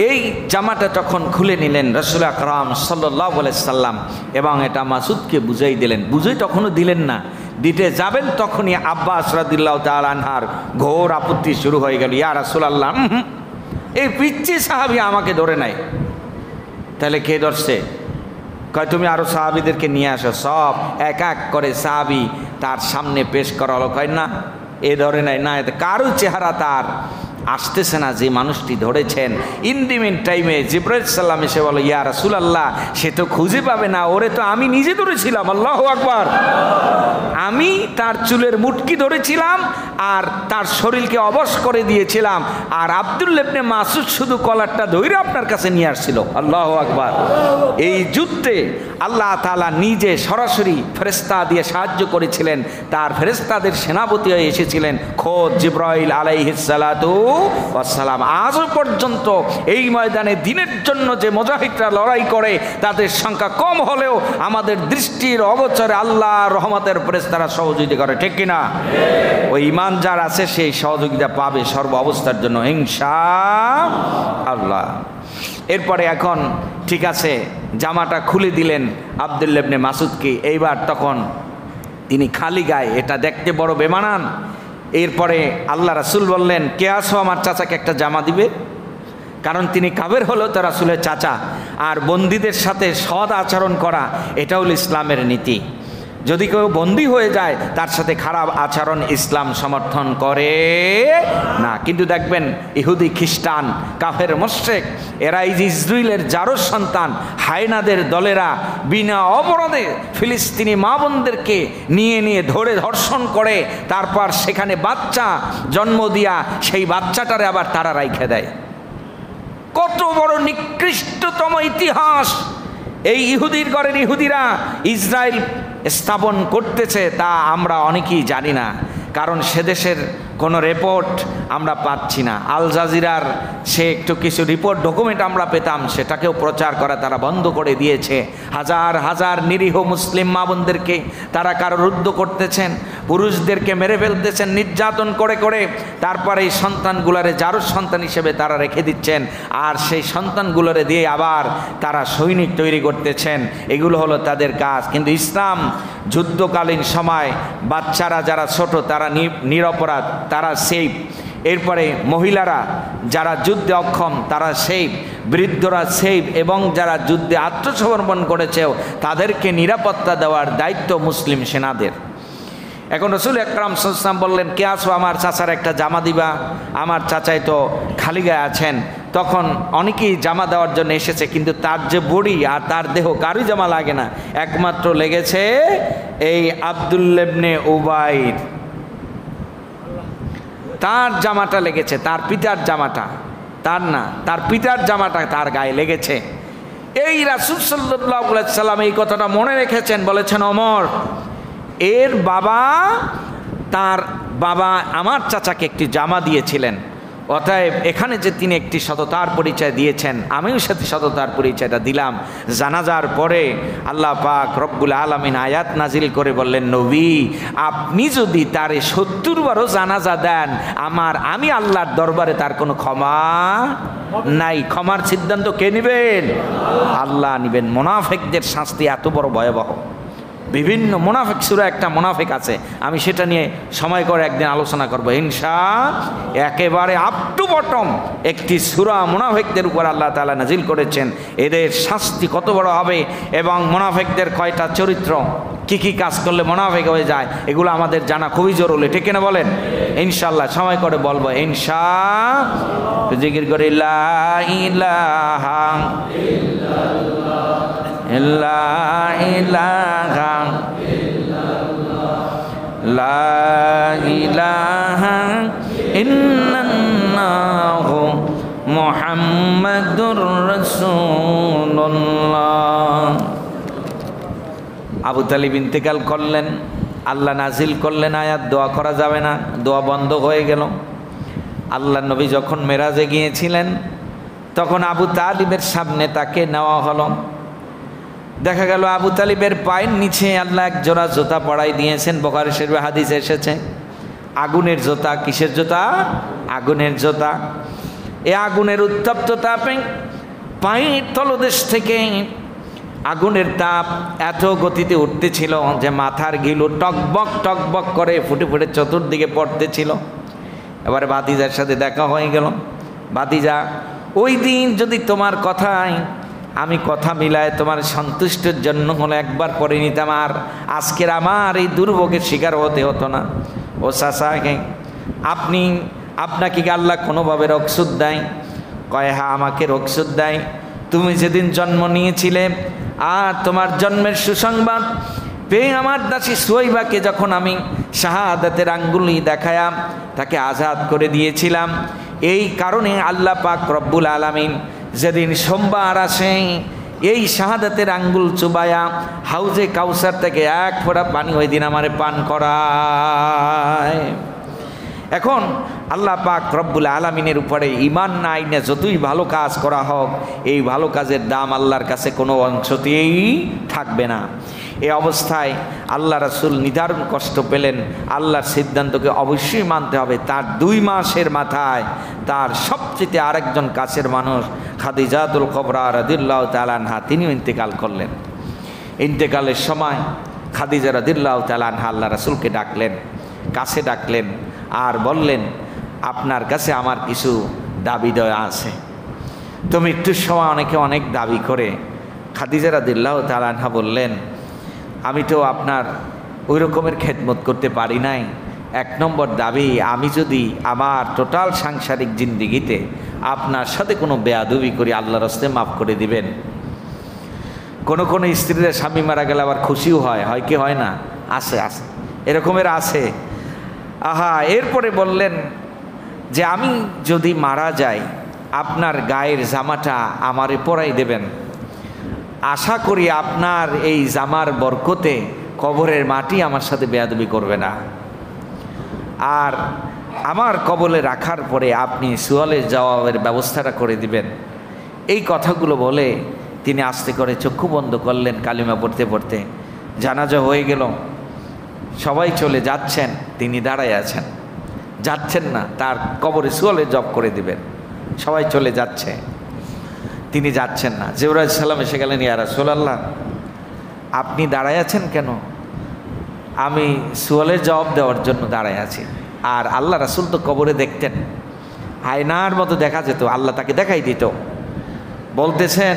এই জামাটা তখন খুলে নিলেন রাসূল আকরাম সাল্লাল্লাহু আলাইহি সাল্লাম এবং এটা মাসুদকে বুঝাই দিলেন। বুঝাই তখনও দিলেন না, দিতে যাবেন তখনই আব্বাস রাদিয়াল্লাহু তাআলা আনহার ঘোর আপত্তি শুরু হয়ে গেল। ইয়া রাসূলুল্লাহ, এই পিচ্চি সাহাবী আমাকে ধরে নাই। তাহলে কে ধরছে? কয় তুমি আরো সাহাবীদেরকে নিয়ে আসো। সব এক এক করে সাহাবী তার সামনে পেশ করা হলো। কয় না, এ ধরে নাই, না এতে কারো চেহারা তার আসতেছে না যে মানুষটি ধরেছেন। ইন দি মিন টাইমে জিবরাইল সাল্লাম এসে বলো, ইয়া রাসূলুল্লাহ, সে তো খুঁজে পাবে না, ওরে তো আমি নিজে ধরেছিলাম। আল্লাহু আকবার। আমি তার চুলের মুটকি ধরেছিলাম আর তার শরীরকে অবশ করে দিয়েছিলাম, আর আব্দুল্লাহ ইবনে মাসুদ শুধু কলারটা ধরে আপনার কাছে নিয়ে আসছিল। আল্লাহু আকবার। এই যুদ্ধে আল্লাহ তাআলা নিজে সরাসরি ফেরেশতা দিয়ে সাহায্য করেছিলেন, তার ফেরেশতাদের সেনাপতি হয়ে এসেছিলেন খোদ জিবরাইল আলাইহিস সালাতু ওয়াস সালাম। আজও পর্যন্ত এই ময়দানে দ্বীনের জন্য যে মুজাহিদরা লড়াই করে তাদের সংখ্যা কম হলেও আমাদের দৃষ্টির অগোচরে আল্লাহর রহমতের ফেরেশতারা সহযোগিতা করে, ঠিক কিনা? ওই ঈমান যার আছে সেই সহযোগিতা পাবে সর্ব অবস্থার জন্য ইনশাআল্লাহ। এরপরে এখন ঠিক আছে, জামাটা খুলে দিলেন আব্দুল্লাহ ইবনে মাসুদকে। এইবার তখন তিনি খালি গায়ে, এটা দেখতে বড় বেমানান। এরপরে আল্লাহ রাসূল বললেন, কে আসো আমার চাচাকে একটা জামা দিবে? কারণ তিনি কাবের হলেও তো রাসূলের চাচা, আর বন্দীদের সাথে সৎ আচরণ করা এটা হল ইসলামের নীতি। যদি কেউ বন্দী হয়ে যায় তার সাথে খারাপ আচরণ ইসলাম সমর্থন করে না। কিন্তু দেখবেন ইহুদি খ্রিস্টান কাফের মুশরিক এরা এই যে ইসরায়েলের জারজ সন্তান হায়নাদের দলেরা বিনা অপরাধে ফিলিস্তিনি মা বোনদেরকে নিয়ে নিয়ে ধরে ধর্ষণ করে, তারপর সেখানে বাচ্চা জন্ম দিয়া সেই বাচ্চাটারে আবার তারা রাইখে দেয়। কত বড় নিকৃষ্টতম ইতিহাস এই ইহুদির ঘরের ইহুদিরা ইসরায়েল স্থাপন করতেছে, তা আমরা অনেকেই জানি না, কারণ সে দেশের কোনো রিপোর্ট আমরা পাচ্ছি না। আল জাজিরার সে একটু কিছু রিপোর্ট ডকুমেন্ট আমরা পেতাম, সেটাকেও প্রচার করা তারা বন্ধ করে দিয়েছে। হাজার হাজার নিরীহ মুসলিম মা বোনদেরকে তারা কারারুদ্ধ করতেছেন, পুরুষদেরকে মেরে ফেলতেছেন নির্যাতন করে করে, তারপরে এই সন্তানগুলোরে জারজ সন্তান হিসেবে তারা রেখে দিচ্ছেন, আর সেই সন্তানগুলোরে দিয়ে আবার তারা সৈনিক তৈরি করতেছেন। এগুলো হলো তাদের কাজ। কিন্তু ইসলাম যুদ্ধকালীন সময় বাচ্চারা যারা ছোট তারা নিরপরাধ, তারা সেফ। এরপরে মহিলারা যারা যুদ্ধে অক্ষম তারা সেফ, বৃদ্ধরা সেফ, এবং যারা যুদ্ধে আত্মসমর্পণ করেছেও তাদেরকে নিরাপত্তা দেওয়ার দায়িত্ব মুসলিম সেনাদের। এখন রাসূল আকরাম সাল্লাল্লাহু আলাইহি ওয়াসাল্লাম বললেন, কে আসো আমার চাচার একটা জামা দিবা? আমার চাচাই তো খালি গায়ে আছেন। তখন অনেকেই জামা দেওয়ার জন্য এসেছে, কিন্তু তার যে বডি আর তার দেহ কারুই জামা লাগে না, একমাত্র লেগেছে এই আব্দুল্লাহ ইবনে উবাইর, তার জামাটা লেগেছে, তার পিতার জামাটা, তার না, তার পিতার জামাটা তার গায়ে লেগেছে। এই রাসূল সাল্লাল্লাহু আলাইহি ওয়াসাল্লাম এই কথাটা মনে রেখেছেন, বলেছেন ওমর এর বাবা, তার বাবা আমার চাচাকে একটি জামা দিয়েছিলেন, অতএব এখানে যে তিনি একটি সততার পরিচয় দিয়েছেন, আমিও সাথে সততার পরিচয়টা দিলাম। জানাজার পরে আল্লাহ পাক রব্বুল আলামিন আয়াত নাজিল করে বললেন, নবী আপনি যদি তারে ৭০ বারও জানাজা দেন, আমি আল্লাহর দরবারে তার কোনো ক্ষমা নাই। ক্ষমার সিদ্ধান্ত কে নেবেন? আল্লাহ নেবেন। মুনাফিকদের শাস্তি এত বড় ভয়াবহ, বিভিন্ন মুনাফিক সূরা একটা মুনাফিক আছে, আমি সেটা নিয়ে সময় করে একদিন আলোচনা করব ইনশাআল্লাহ। একেবারে আপ টু বটম একটি সূরা মুনাফিকদের উপর আল্লাহ তাআলা নাজিল করেছেন, এদের শাস্তি কত বড় হবে এবং মুনাফিকদের কয়টা চরিত্র, কি কি কাজ করলে মুনাফিক হয়ে যায়, এগুলো আমাদের জানা খুবই জরুরি, ঠিক না বলেন? ইনশাআল্লাহ সময় করে বলবো ইনশাআল্লাহ। জিকির করে লা ইলাহা লা ইলাহা লা ইলাহা ইল্লাল্লাহু মুহাম্মাদুর রাসূলুল্লাহ। আবু তালিব ইন্তেকাল করলেন, আল্লাহ নাজিল করলেন আয়াত দোয়া করা যাবে না, দোয়া বন্ধ হয়ে গেল। আল্লাহ নবী যখন মেরাজে গিয়েছিলেন তখন আবু তালিবের সামনে তাকে নেওয়া হলো। দেখা গেল আবু তালিবের পায়ের নিচে আল্লাহ এক জোড়া জুতা পরাই দিয়েছেন। বুখারী শরীফে হাদিস এসেছে, আগুনের জুতা। কিসের জুতা? আগুনের জুতা। এই আগুনের উত্তপ্ত তাপে পায়ের তলদেশ থেকে আগুনের তাপ এত গতিতে উঠতেছিল যে মাথার ঘিলু টকবক টকবক করে ফুটে ফুটে চতুর্দিকে পড়তেছিল। এবারে ভাতিজার সাথে দেখা হয়ে গেল। ভাতিজা, ওই দিন যদি তোমার কথায় আমি কথা মিলায় তোমার সন্তুষ্টের জন্য হলে একবার পরে নিতাম, আর আজকের আমার এই দুর্ভোগের শিকার হতে হতো না। ও চাচা, আপনাকে কি আল্লাহ কোনোভাবে রোগসুদ দেয়? কয় হ্যাঁ, আমাকে রোগসুদ দেয়। তুমি যেদিন জন্ম নিয়েছিলে আর তোমার জন্মের সুসংবাদ পেয়ে আমার দাসী সুয়াইবাকে যখন আমি শাহাদাতের আঙ্গুলি দেখায়া তাকে আজাদ করে দিয়েছিলাম, এই কারণে আল্লাহ পাক রব্বুল আলামিন যেদিন সোমবার আসে এই শাহাদাতের আঙ্গুল চুবায়া হাউজে কাউসার থেকে এক ফোঁটা পানি ওই দিন আমারে পান করায়। এখন আল্লাহ পাক রব্বুল আলামিনের উপরে ঈমান নাই না, যতই ভালো কাজ করা হোক এই ভালো কাজের দাম আল্লাহর কাছে কোনো অংশতেই থাকবে না। এই অবস্থায় আল্লাহ রাসূল নিদারুণ কষ্ট পেলেন। আল্লাহর সিদ্ধান্তকে অবশ্যই মানতে হবে। তার 2 মাসের মাথায় তার সবচেয়ে আরেকজন কাছের মানুষ খাদিজাতুল কুবরা রাদিয়াল্লাহু তাআলা আনহা তিনিও ইন্তেকাল করলেন। ইন্তেকালের সময় খাদিজা রাদিয়াল্লাহু তাআলা আনহা আল্লাহ রাসূলকে ডাকলেন, কাছে ডাকলেন আর বললেন, আপনার কাছে আমার কিছু দাবি দেওয়া আছে। তো মৃত্যুর সময় অনেকে অনেক দাবি করে। খাদিজা রাদিয়াল্লাহু তাআলা আনহা বললেন, আমি তো আপনার ওই রকমের খেদমত করতে পারি নাই। 1 নম্বর দাবি, আমি যদি আমার টোটাল সাংসারিক জিন্দিগিতে আপনার সাথে কোনো বেয়াদবি করি আল্লাহর রাস্তায় মাফ করে দিবেন। কোনো কোনো স্ত্রীরা স্বামী মারা গেলে আবার খুশিও হয়, হয় কি হয় না? আছে আছে, এরকমের আছে। এরপরে বললেন যে আমি যদি মারা যাই আপনার গায়ের জামাটা আমারে পরাই দেবেন। আশা করি আপনার এই জামার বরকতে কবরের মাটি আমার সাথে বেয়াদবি করবে না, আর আমার কবলে রাখার পরে আপনি সুয়ালের জবাবের ব্যবস্থাটা করে দিবেন। এই কথাগুলো বলে তিনি আস্তে করে চক্ষু বন্ধ করলেন কালিমা পড়তে পড়তে। জানাজা হয়ে গেল, সবাই চলে যাচ্ছেন, তিনি দাঁড়ায় আছেন, যাচ্ছেন না, তার কবরে সুয়ালের জব করে দিবেন। সবাই চলে যাচ্ছে, তিনি যাচ্ছেন না। জিবরাইল আলাইহিস সালাম এসে গেলেন, ইয়া রাসূলুল্লাহ আপনি দাঁড়ায় আছেন কেন? আমি সুয়ালের জবাব দেওয়ার জন্য দাঁড়ায় আছি। আর আল্লাহ রাসূল তো কবরে দেখতেন, আয়নার মতো দেখা যেত, আল্লাহ তাকে দেখাই দিত। বলতেছেন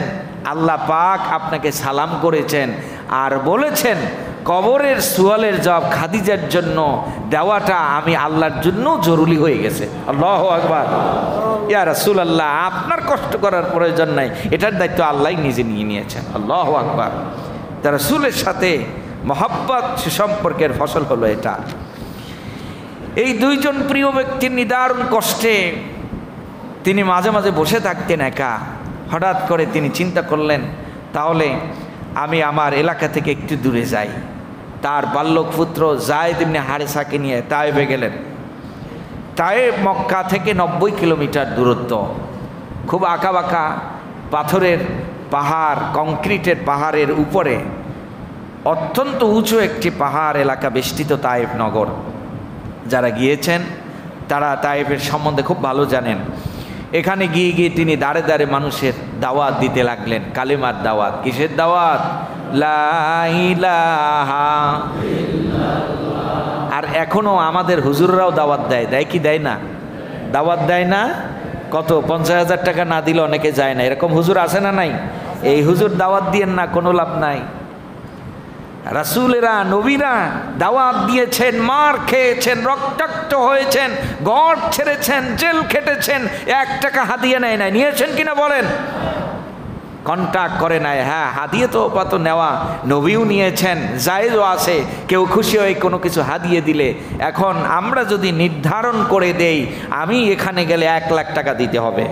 আল্লাহ পাক আপনাকে সালাম করেছেন আর বলেছেন কবরের সুয়ালের জবাব খাদিজার জন্য দেওয়াটা আমি আল্লাহর জন্য জরুরি হয়ে গেছে। আল্লাহু আকবার। ইয়া রাসূলুল্লাহ আপনার কষ্ট করার প্রয়োজন নাই, এটার দায়িত্ব আল্লাহই নিজে নিয়ে নিয়েছেন। আল্লাহু আকবার। তার রাসূলের সাথে মহব্বত সুসম্পর্কের ফসল হলো এটা। এই 2 জন প্রিয় ব্যক্তির নিদারুণ কষ্টে তিনি মাঝে মাঝে বসে থাকতেন একা। হঠাৎ করে তিনি চিন্তা করলেন, তাহলে আমি আমার এলাকা থেকে একটু দূরে যাই। তার বাল্যক পুত্র যায়েদ ইবনে হারেসাকে নিয়ে তায়েফে গেলেন। তায়েফ মক্কা থেকে 90 কিলোমিটার দূরত্ব, খুব আঁকাবাঁকা পাথরের পাহাড়, কংক্রিটের পাহাড়ের উপরে অত্যন্ত উঁচু একটি পাহাড় এলাকা বেষ্টিত তায়েফ নগর। যারা গিয়েছেন তারা তায়েফের সম্বন্ধে খুব ভালো জানেন। এখানে গিয়ে গিয়ে তিনি দাঁড়ে দাঁড়ে মানুষের দাওয়াত দিতে লাগলেন, কালেমার দাওয়াত। কিসের দাওয়াত? লা ইলাহা। আর এখনো আমাদের হুজুররাও দাওয়াত দেয়, দেয় কি দেয় না? দাওয়াত দেয় না? কত 50,000 টাকা না দিলে অনেকে যায় না, এরকম হুজুর আছে না নাই? এই হুজুর দাওয়াত দিয়েন না, কোনো লাভ নাই। রাসূলেরা নবীরা দাওয়াত দিয়েছেন, মার খেয়েছেন, রক্তাক্ত হয়েছেন, গড় ছেড়েছেন, জেল খেটেছেন, 1 টাকা হাদিয়া নেয় নাই। নিয়েছেন কিনা বলেন? কন্ট্যাক্ট করে নাই। হ্যাঁ, হাদিয়ে তো পাত নেওয়া নবীও নিয়েছেন, জায়েজও আছে কেউ খুশি হয়ে কোনো কিছু হাদিয়ে দিলে। এখন আমরা যদি নির্ধারণ করে দেই আমি এখানে গেলে 1 লাখ টাকা দিতে হবে,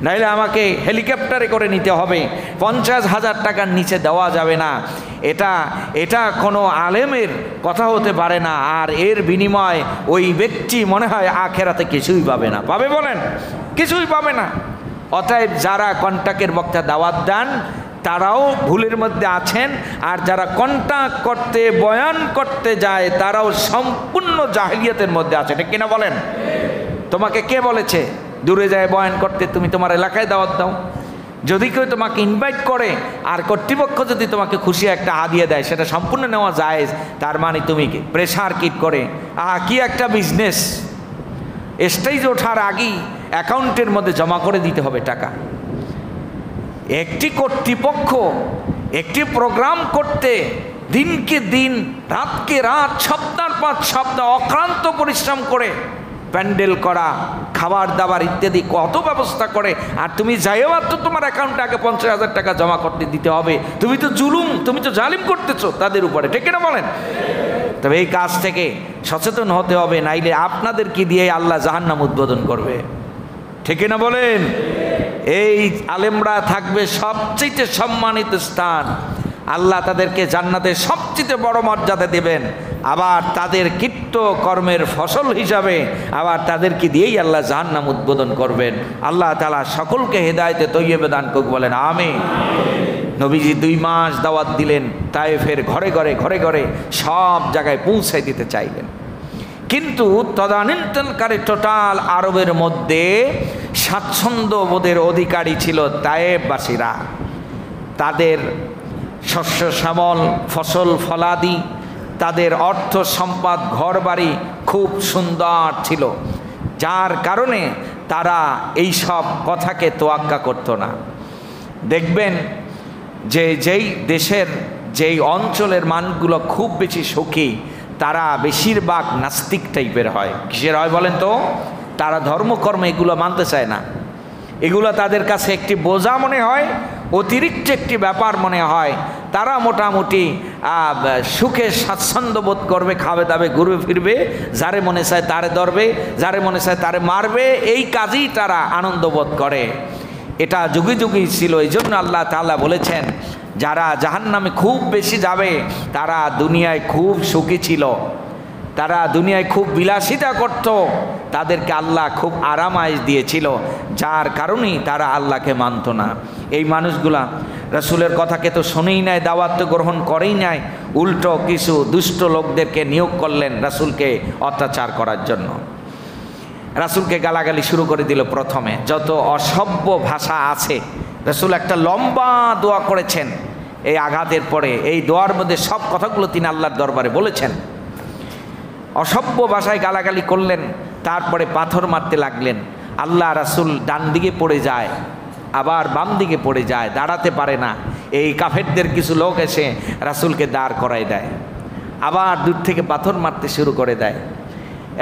নাইলে আমাকে হেলিকপ্টারে করে নিতে হবে, 50,000 টাকার নিচে দেওয়া যাবে না, এটা কোনো আলেমের কথা হতে পারে না। আর এর বিনিময় ওই ব্যক্তি মনে হয় আখেরাতে কিছুই পাবে না। পাবে বলেন? কিছুই পাবে না। অতএব যারা কন্ট্যাক্টের বক্তা দাওয়াত দেন তারাও ভুলের মধ্যে আছেন, আর যারা কন্ট্যাক্ট করতে বয়ান করতে যায় তারাও সম্পূর্ণ জাহিলিয়াতের মধ্যে আছে। ঠিক কিনা বলেন? তোমাকে কে বলেছে দূরে যায় বয়ান করতে? তুমি তোমার এলাকায় দাওয়াত দাও। যদি কেউ তোমাকে ইনভাইট করে আর কর্তৃপক্ষ যদি তোমাকে খুশি একটা হাদিয়া দেয় সেটা সম্পূর্ণ নেওয়া জায়েজ। তার মানে তুমি প্রেশার কিট করে কি একটা বিজনেস, স্টেজ ওঠার আগেই অ্যাকাউন্টের মধ্যে জমা করে দিতে হবে টাকা। একটি কর্তৃপক্ষ একটি প্রোগ্রাম করতে দিনকে দিন, রাতকে রাত, সপ্তাহের পর সপ্তাহ অক্লান্ত পরিশ্রম করে প্যান্ডেল করা, খাবার দাবার ইত্যাদি কত ব্যবস্থা করে, আর তুমি যাইও তো তোমার অ্যাকাউন্টে আগে 50,000 টাকা জমা করতে দিতে হবে। তুমি তো জুলুম, তুমি তো জালিম করতেছো তাদের উপরে। ঠিক না বলেন? তবে এই কাজ থেকে সচেতন হতে হবে, নাইলে আপনাদের কি দিয়ে আল্লাহ জাহান্নাম উদ্বোধন করবে। ঠিক না বলেন? এই আলেমরা থাকবে সবচেয়ে সম্মানিত স্থান, আল্লাহ তাদেরকে জান্নাতের সবচেয়ে বড় মর্যাদা দেবেন, আবার তাদের কৃত্য কর্মের ফসল হিসাবে আবার তাদেরকে দিয়েই আল্লাহ জাহান্নাম উদ্বোধন করবেন। আল্লাহ তাআলা সকলকে হেদায়েতে তৈয়্যিবা দান করুক, বলেন আমিন। নবীজি 2 মাস দাওয়াত দিলেন, তায়েফের ঘরে ঘরে ঘরে ঘরে সব জায়গায় পৌঁছে দিতে চাইলেন। কিন্তু তদানীন্তনকালে টোটাল আরবের মধ্যে স্বাচ্ছন্দ্যবোধের অধিকারী ছিল তায়েফবাসীরা। তাদের শস্য শ্যামল, ফসল ফলাদি, তাদের অর্থ সম্পদ, ঘর বাড়ি খুব সুন্দর ছিল, যার কারণে তারা এই সব কথাকে তোয়াক্কা করত না। দেখবেন যে যেই দেশের যেই অঞ্চলের মানুষগুলো খুব বেশি সুখী তারা বেশিরভাগ নাস্তিক টাইপের হয়। কিসের হয় বলেন তো? তারা ধর্মকর্ম এগুলো মানতে চায় না, এগুলো তাদের কাছে একটি বোঝা মনে হয়, অতিরিক্ত একটি ব্যাপার মনে হয়। তারা মোটামুটি সুখে স্বাচ্ছন্দ্য বোধ করবে, খাবে দাবে, ঘুরবে ফিরবে, যারে মনে চায় তারে ধরবে, যারে মনে চায় তারে মারবে, এই কাজেই তারা আনন্দ বোধ করে। এটা যুগে যুগেই ছিল। এই জন্য আল্লাহ তাআলা বলেছেন যারা জাহান্নামে খুব বেশি যাবে তারা দুনিয়ায় খুব সুখী ছিল, তারা দুনিয়ায় খুব বিলাসিতা করত, তাদেরকে আল্লাহ খুব আরাম আয়েশ দিয়েছিল, যার কারণেই তারা আল্লাহকে মানত না। এই মানুষগুলা রাসূলের কথাকে তো শোনেই নাই, দাওয়াত তো গ্রহণ করেই নাই, উল্টো কিছু দুষ্ট লোকদেরকে নিয়োগ করলেন রাসূলকে অত্যাচার করার জন্য। রাসূলকে গালাগালি শুরু করে দিল। প্রথমে যত অসভ্য ভাষা আছে, রাসূল একটা লম্বা দোয়া করেছেন এই আঘাতের পরে। এই দোয়ার মধ্যে সব কথাগুলো তিনি আল্লাহর দরবারে বলেছেন। অসভ্য ভাষায় গালাগালি করলেন, তারপরে পাথর মারতে লাগলেন। আল্লাহ রাসূল ডান দিকে পড়ে যায়, আবার বাম দিকে পড়ে যায়, দাঁড়াতে পারে না। এই কাফেরদের কিছু লোক এসে রাসূলকে দাঁড় করায় দেয়, আবার দূর থেকে পাথর মারতে শুরু করে দেয়।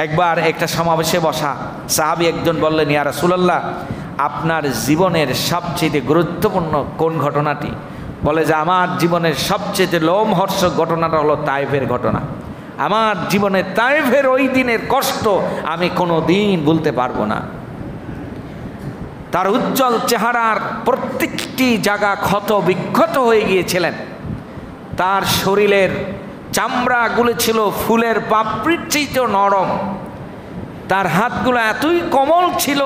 একবার একটা সমাবেশে বসা সাহাবী একজন বললেন, ইয়া রাসূলুল্লাহ, আপনার জীবনের সবচেয়ে গুরুত্বপূর্ণ কোন ঘটনাটি? বলে যে আমার জীবনের সবচেয়ে লোমহর্ষক ঘটনাটা হলো তায়েফের ঘটনা। আমার জীবনে তায়েফের ওই দিনের কষ্ট আমি কোনো দিন ভুলতে পারবো না। তার উজ্জ্বল চেহারার প্রত্যেকটি জায়গা ক্ষত বিক্ষত হয়ে গিয়েছিলেন। তার শরীরের চামড়াগুলো ছিল ফুলের পাপড়ির চেয়েও নরম। তার হাতগুলো এতই কোমল ছিল,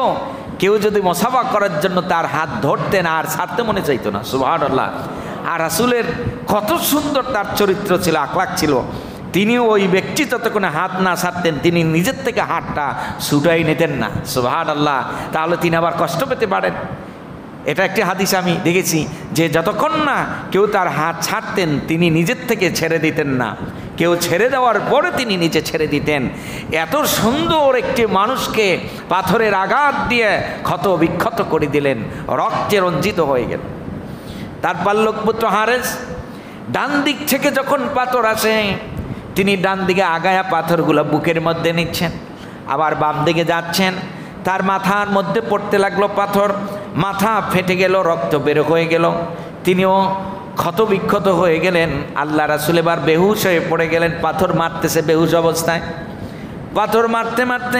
কেউ যদি মুসাফা করার জন্য তার হাত ধরতেন আর ছাড়তে মনে চাইতো না। সুবহানাল্লাহ। আর রাসূলের কত সুন্দর তার চরিত্র ছিল, আখলাক ছিল। তিনিও ওই ব্যক্তি যতক্ষণে হাত না ছাড়তেন তিনি নিজের থেকে হাতটা ছুটাই নিতেন না। সুবহানাল্লাহ। তাহলে তিনি আবার কষ্ট পেতে পারেন। এটা একটি হাদিস আমি দেখেছি যে যতক্ষণ না কেউ তার হাত ছাড়তেন তিনি নিজের থেকে ছেড়ে দিতেন না, কেউ ছেড়ে দেওয়ার পরে তিনি নিজে ছেড়ে দিতেন। এত সুন্দর একটি মানুষকে পাথরের আঘাত দিয়ে ক্ষত বিক্ষত করে দিলেন, রক্তে রঞ্জিত হয়ে গেল। তার বাল্যক পুত্র হারেস ডান দিক থেকে যখন পাথর আসে তিনি ডান দিকে আগায়া পাথরগুলো বুকের মধ্যে নিচ্ছেন, আবার বাম দিকে যাচ্ছেন, তার মাথার মধ্যে পড়তে লাগলো পাথর, মাথা ফেটে গেল, রক্ত বের হয়ে গেল, তিনিও ক্ষত বিক্ষত হয়ে গেলেন। আল্লাহ রাসূল এবার বেহুশ হয়ে পড়ে গেলেন, পাথর মারতেছে বেহুশ অবস্থায়। পাথর মারতে মারতে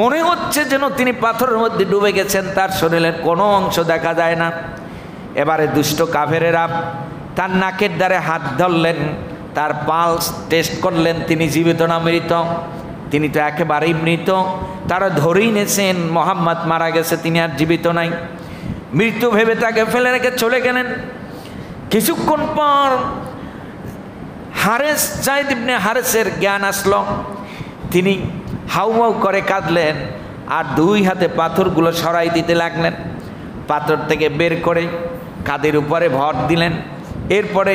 মনে হচ্ছে যেন তিনি পাথরের মধ্যে ডুবে গেছেন, তার শরীরের কোনো অংশ দেখা যায় না। এবারে দুষ্ট কাফেরেরা তার নাকের দ্বারে হাত ধরলেন, তার পালস টেস্ট করলেন, তিনি জীবিত না মৃত। তিনি তো একেবারেই মৃত। তারা ধরেই নিয়েছেন মোহাম্মদ মারা গেছে, তিনি আর জীবিত নাই। মৃত্যু ভেবে তাকে ফেলে রেখে চলে গেলেন। কিছুক্ষণ পর হারেস যায়েদ ইবনে হারেসের জ্ঞান আসলো, তিনি হাউ হাউ করে কাঁদলেন আর দুই হাতে পাথরগুলো সরাই দিতে লাগলেন। পাথর থেকে বের করে কাঁধের উপরে ভর দিলেন। এরপরে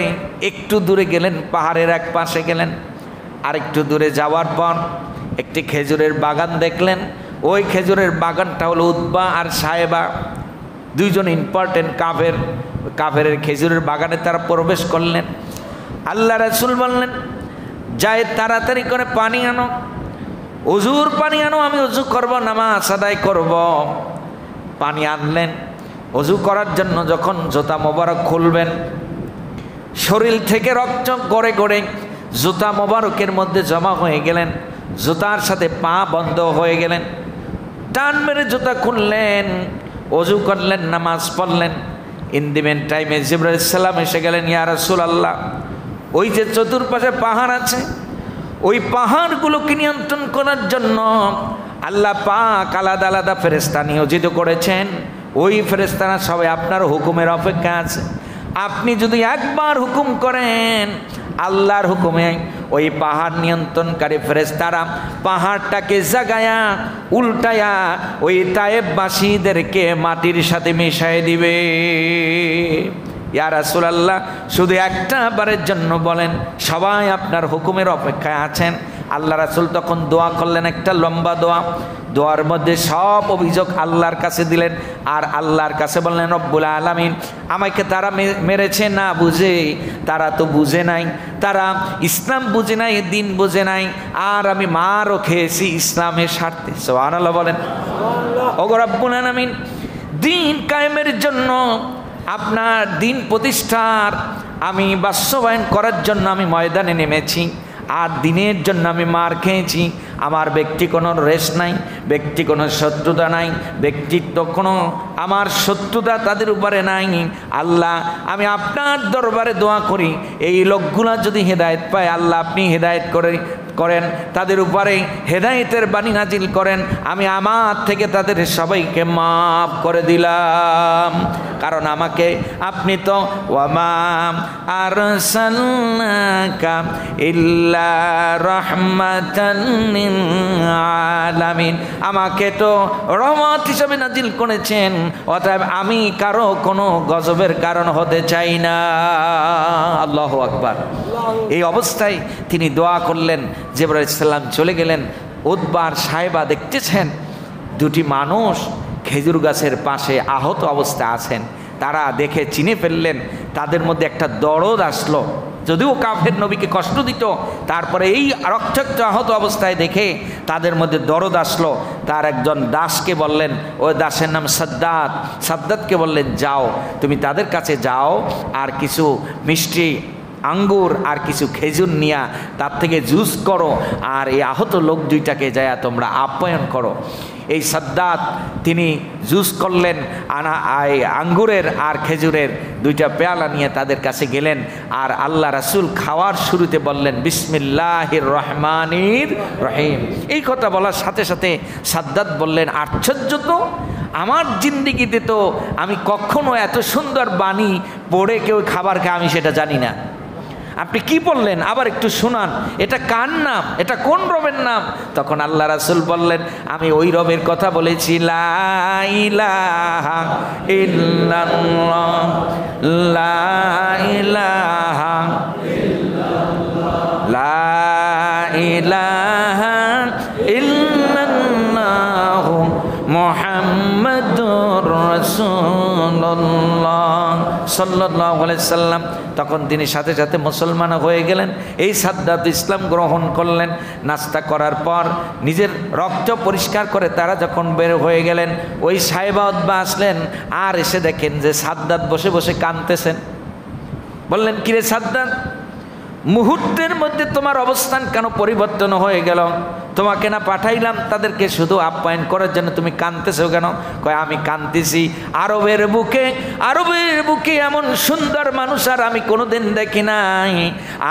একটু দূরে গেলেন, পাহাড়ের এক পাশে গেলেন। আরেকটু দূরে যাওয়ার পর একটি খেজুরের বাগান দেখলেন। ওই খেজুরের বাগানটা হলো উতবা আর সায়েবা, দুইজন ইম্পর্টেন্ট কাফেরের খেজুরের বাগানে তারা প্রবেশ করলেন। আল্লাহ রাসূল বললেন, যায় তাড়াতাড়ি করে পানি আনো, অজুর পানি আনো, আমি অজু করব, নামাজ আদায় করব। পানি আনলেন। অজু করার জন্য যখন জুতা মোবারক খুলবেন, শরীর থেকে রক্ত গড়ে গড়ে জুতা মোবারকের মধ্যে জমা হয়ে গেলেন, জুতার সাথে পা বন্ধ হয়ে গেলেন। টান মেরে জুতা খুললেন, অজু করলেন, নামাজ পড়লেন। ইন দি মেন টাইমে জিবরাইল সালাম এসে গেলেন, ইয়া রাসূলুল্লাহ, ওই যে চতুর্পাশে পাহাড় আছে, ওই পাহাড়গুলোকে নিয়ন্ত্রণ করার জন্য আল্লাহ পাক আলাদা আলাদা ফেরেশতা নিয়োজিত করেছেন। ওই ফেরেশতারা সবাই আপনার হুকুমের অপেক্ষা আছে। আপনি যদি একবার হুকুম করেন, আল্লাহর হুকুমে ওই পাহাড় নিয়ন্ত্রণকারী ফেরেশতারা পাহাড়টাকে জাগায়া উল্টায়া ওই তায়েববাসীদেরকে মাটির সাথে মিশিয়ে দিবে। ইয়া রাসূলুল্লাহ, শুধু একটা বারের জন্য বলেন, সবাই আপনার হুকুমের অপেক্ষায় আছেন। আল্লাহ রাসূল তখন দোয়া করলেন, একটা লম্বা দোয়া। দোয়ার মধ্যে সব অভিযোগ আল্লাহর কাছে দিলেন আর আল্লাহর কাছে বললেন, রব্বুল আলামিন, আমাকে তারা মেরেছে না বুঝে, তারা তো বুঝে নাই, তারা ইসলাম বুঝে নাই, দিন বুঝে নাই, আর আমি মারও খেয়েছি ইসলামের স্বার্থে। সুবহানাল্লাহ বলেন। ওগো রব্বুল আলামিন, দিন কায়েমের জন্য, আপনার দিন প্রতিষ্ঠার আমি বাস্তবায়ন করার জন্য আমি ময়দানে নেমেছি, আর দিনের জন্য আমি মার খেয়েছি। আমার ব্যক্তি কোনো রেশ নাই, ব্যক্তি কোনো শত্রুতা নাই, ব্যক্তিত্ব কোনো আমার শত্রুতা তাদের উপরে নাই। আল্লাহ, আমি আপনার দরবারে দোয়া করি, এই লোকগুলা যদি হেদায়েত পায়, আল্লাহ আপনি হেদায়েত করেন, তাদের উপরে হেদায়েতের বাণী নাজিল করেন। আমি আমার থেকে তাদের সবাইকে মাফ করে দিলাম, কারণ আমাকে আপনি তো ওয়ামা আরসালনাকা ইল্লা রাহমাতান লিল আলামিন, আমাকে তো রহমত হিসেবে নাজিল করেছেন, অতএব আমি কারো কোনো গজবের কারণ হতে চাই না। আল্লাহু আকবার। এই অবস্থায় তিনি দোয়া করলেন, জিবরাইল সালাম চলে গেলেন। উতবা আর সায়েবা দেখতেছেন দুটি মানুষ খেজুর গাছের পাশে আহত অবস্থা আছেন। তারা দেখে চিনে ফেললেন, তাদের মধ্যে একটা দরদ আসলো। যদিও কাফের নবীকে কষ্ট দিত, তারপরে এই রক্তাক্ত আহত অবস্থায় দেখে তাদের মধ্যে দরদ আসলো। তার একজন দাসকে বললেন, ওই দাসের নাম সাদ্দাত, সাদ্দাতকে বললেন, যাও তুমি তাদের কাছে যাও, আর কিছু মিষ্টি আঙ্গুর আর কিছু খেজুর নিয়া তার থেকে জুস করো, আর এই আহত লোক দুইটাকে যায়া তোমরা আপ্যায়ন করো। এই সাদ্দাত তিনি জুস করলেন, আঙ্গুরের আর খেজুরের দুইটা পেয়ালা নিয়ে তাদের কাছে গেলেন। আর আল্লাহ রাসূল খাওয়ার শুরুতে বললেন, বিসমিল্লাহির রহমানির রহিম। এই কথা বলার সাথে সাথে সাদ্দাত বললেন, আশ্চর্য তো, আমার জিন্দিগিতে তো আমি কখনো এত সুন্দর বাণী পড়ে কেউ খাবার খায় আমি সেটা জানি না। আপনি কি বললেন, আবার একটু শোনান, এটা কার নাম, এটা কোন রবের নাম? তখন আল্লাহ রাসূল বললেন, আমি ওই রবের কথা বলেছি, লা ইলাহা ইল্লাল্লাহ, লা ইলাহা ইল্লাল্লাহ, লা ইলাহা ইল্লাল্লাহ মুহাম্মাদুর রাসূলুল্লাহ সাল্লাল্লাহু আলাইহি সাল্লাম। তখন তিনি সাথে সাথে মুসলমান হয়ে গেলেন। এই সাদ্দাত ইসলাম গ্রহণ করলেন। নাস্তা করার পর নিজের রক্ত পরিষ্কার করে তারা যখন বের হয়ে গেলেন, ওই সাহেবা উতবা আসলেন, আর এসে দেখেন যে সাদ্দাত বসে বসে কাঁদতেছেন। বললেন, কিরে সাদ্দাত, মুহূর্তের মধ্যে তোমার অবস্থান কেন পরিবর্তন হয়ে গেল? তোমাকে না পাঠাইলাম তাদেরকে শুধু আপ্যায়ন করার জন্য, তুমি কাঁদতেছো কেন? কয়, আমি কাঁদতেছি আরবের বুকে এমন সুন্দর মানুষ আর আমি কোনোদিন দেখি নাই।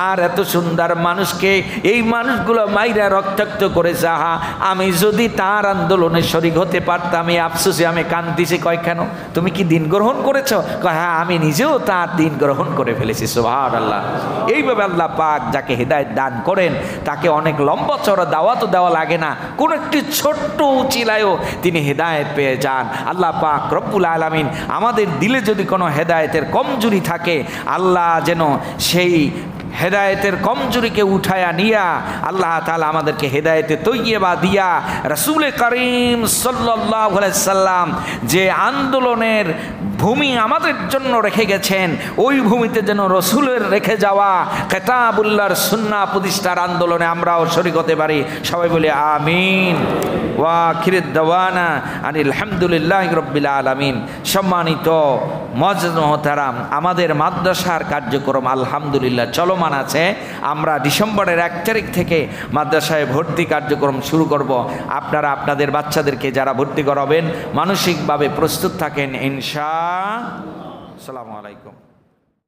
আর এত সুন্দর মানুষকে এই মানুষগুলো মাইরা রক্তাক্ত করেছে। আহা, আমি যদি তার আন্দোলনে শরীক হতে পারতাম, এই আফসোসে আমি কাঁদতেছি। কয়, কেন, তুমি কি দিন গ্রহণ করেছো? কয়, হ্যাঁ, আমি নিজেও তার দিন গ্রহণ করে ফেলেছি। সুবহানাল্লাহ। এইভাবে আল্লাহ পাক যাকে হেদায়েত দান করেন তাকে অনেক লম্বা চড়া দাওয়াতও দেওয়া লাগে না, কোন একটি ছোট্ট উচিলায়ও তিনি হেদায়েত পেয়ে যান। আল্লাহ পাক রব্বুল আলামিন আমাদের দিলে যদি কোনো হেদায়েতের কমজোরি থাকে, আল্লাহ যেন সেই হেদায়েতের কমজোরিকে উঠায়া নিয়া আল্লাহ তাআলা আমাদেরকে হেদায়েতে তৈয়বা দিয়া রাসূল করিম সাল্লাল্লাহু আলাইহি সাল্লাম যে আন্দোলনের ভূমি আমাদের জন্য রেখে গেছেন, ওই ভূমিতে যেন রসুলের রেখে যাওয়া কিতাবুল্লাহর সুন্নাহ প্রতিষ্ঠার আন্দোলনে আমরাও শরীক হতে পারি। সবাই বলি আমিন। ওয়া আখিরুদ দাওয়ানা আনিল হামদুলিল্লাহি রাব্বিল আলামিন। সম্মানিত মুআজ্জিজ মুহতারাম, আমাদের মাদ্রাসার কার্যক্রম আলহামদুলিল্লাহ চলমান আছে। আমরা ডিসেম্বরের 1 তারিখ থেকে মাদ্রাসায় ভর্তি কার্যক্রম শুরু করব। আপনারা আপনাদের বাচ্চাদেরকে যারা ভর্তি করাবেন মানসিকভাবে প্রস্তুত থাকেন ইনশাআল্লাহ। আসসালামু আলাইকুম।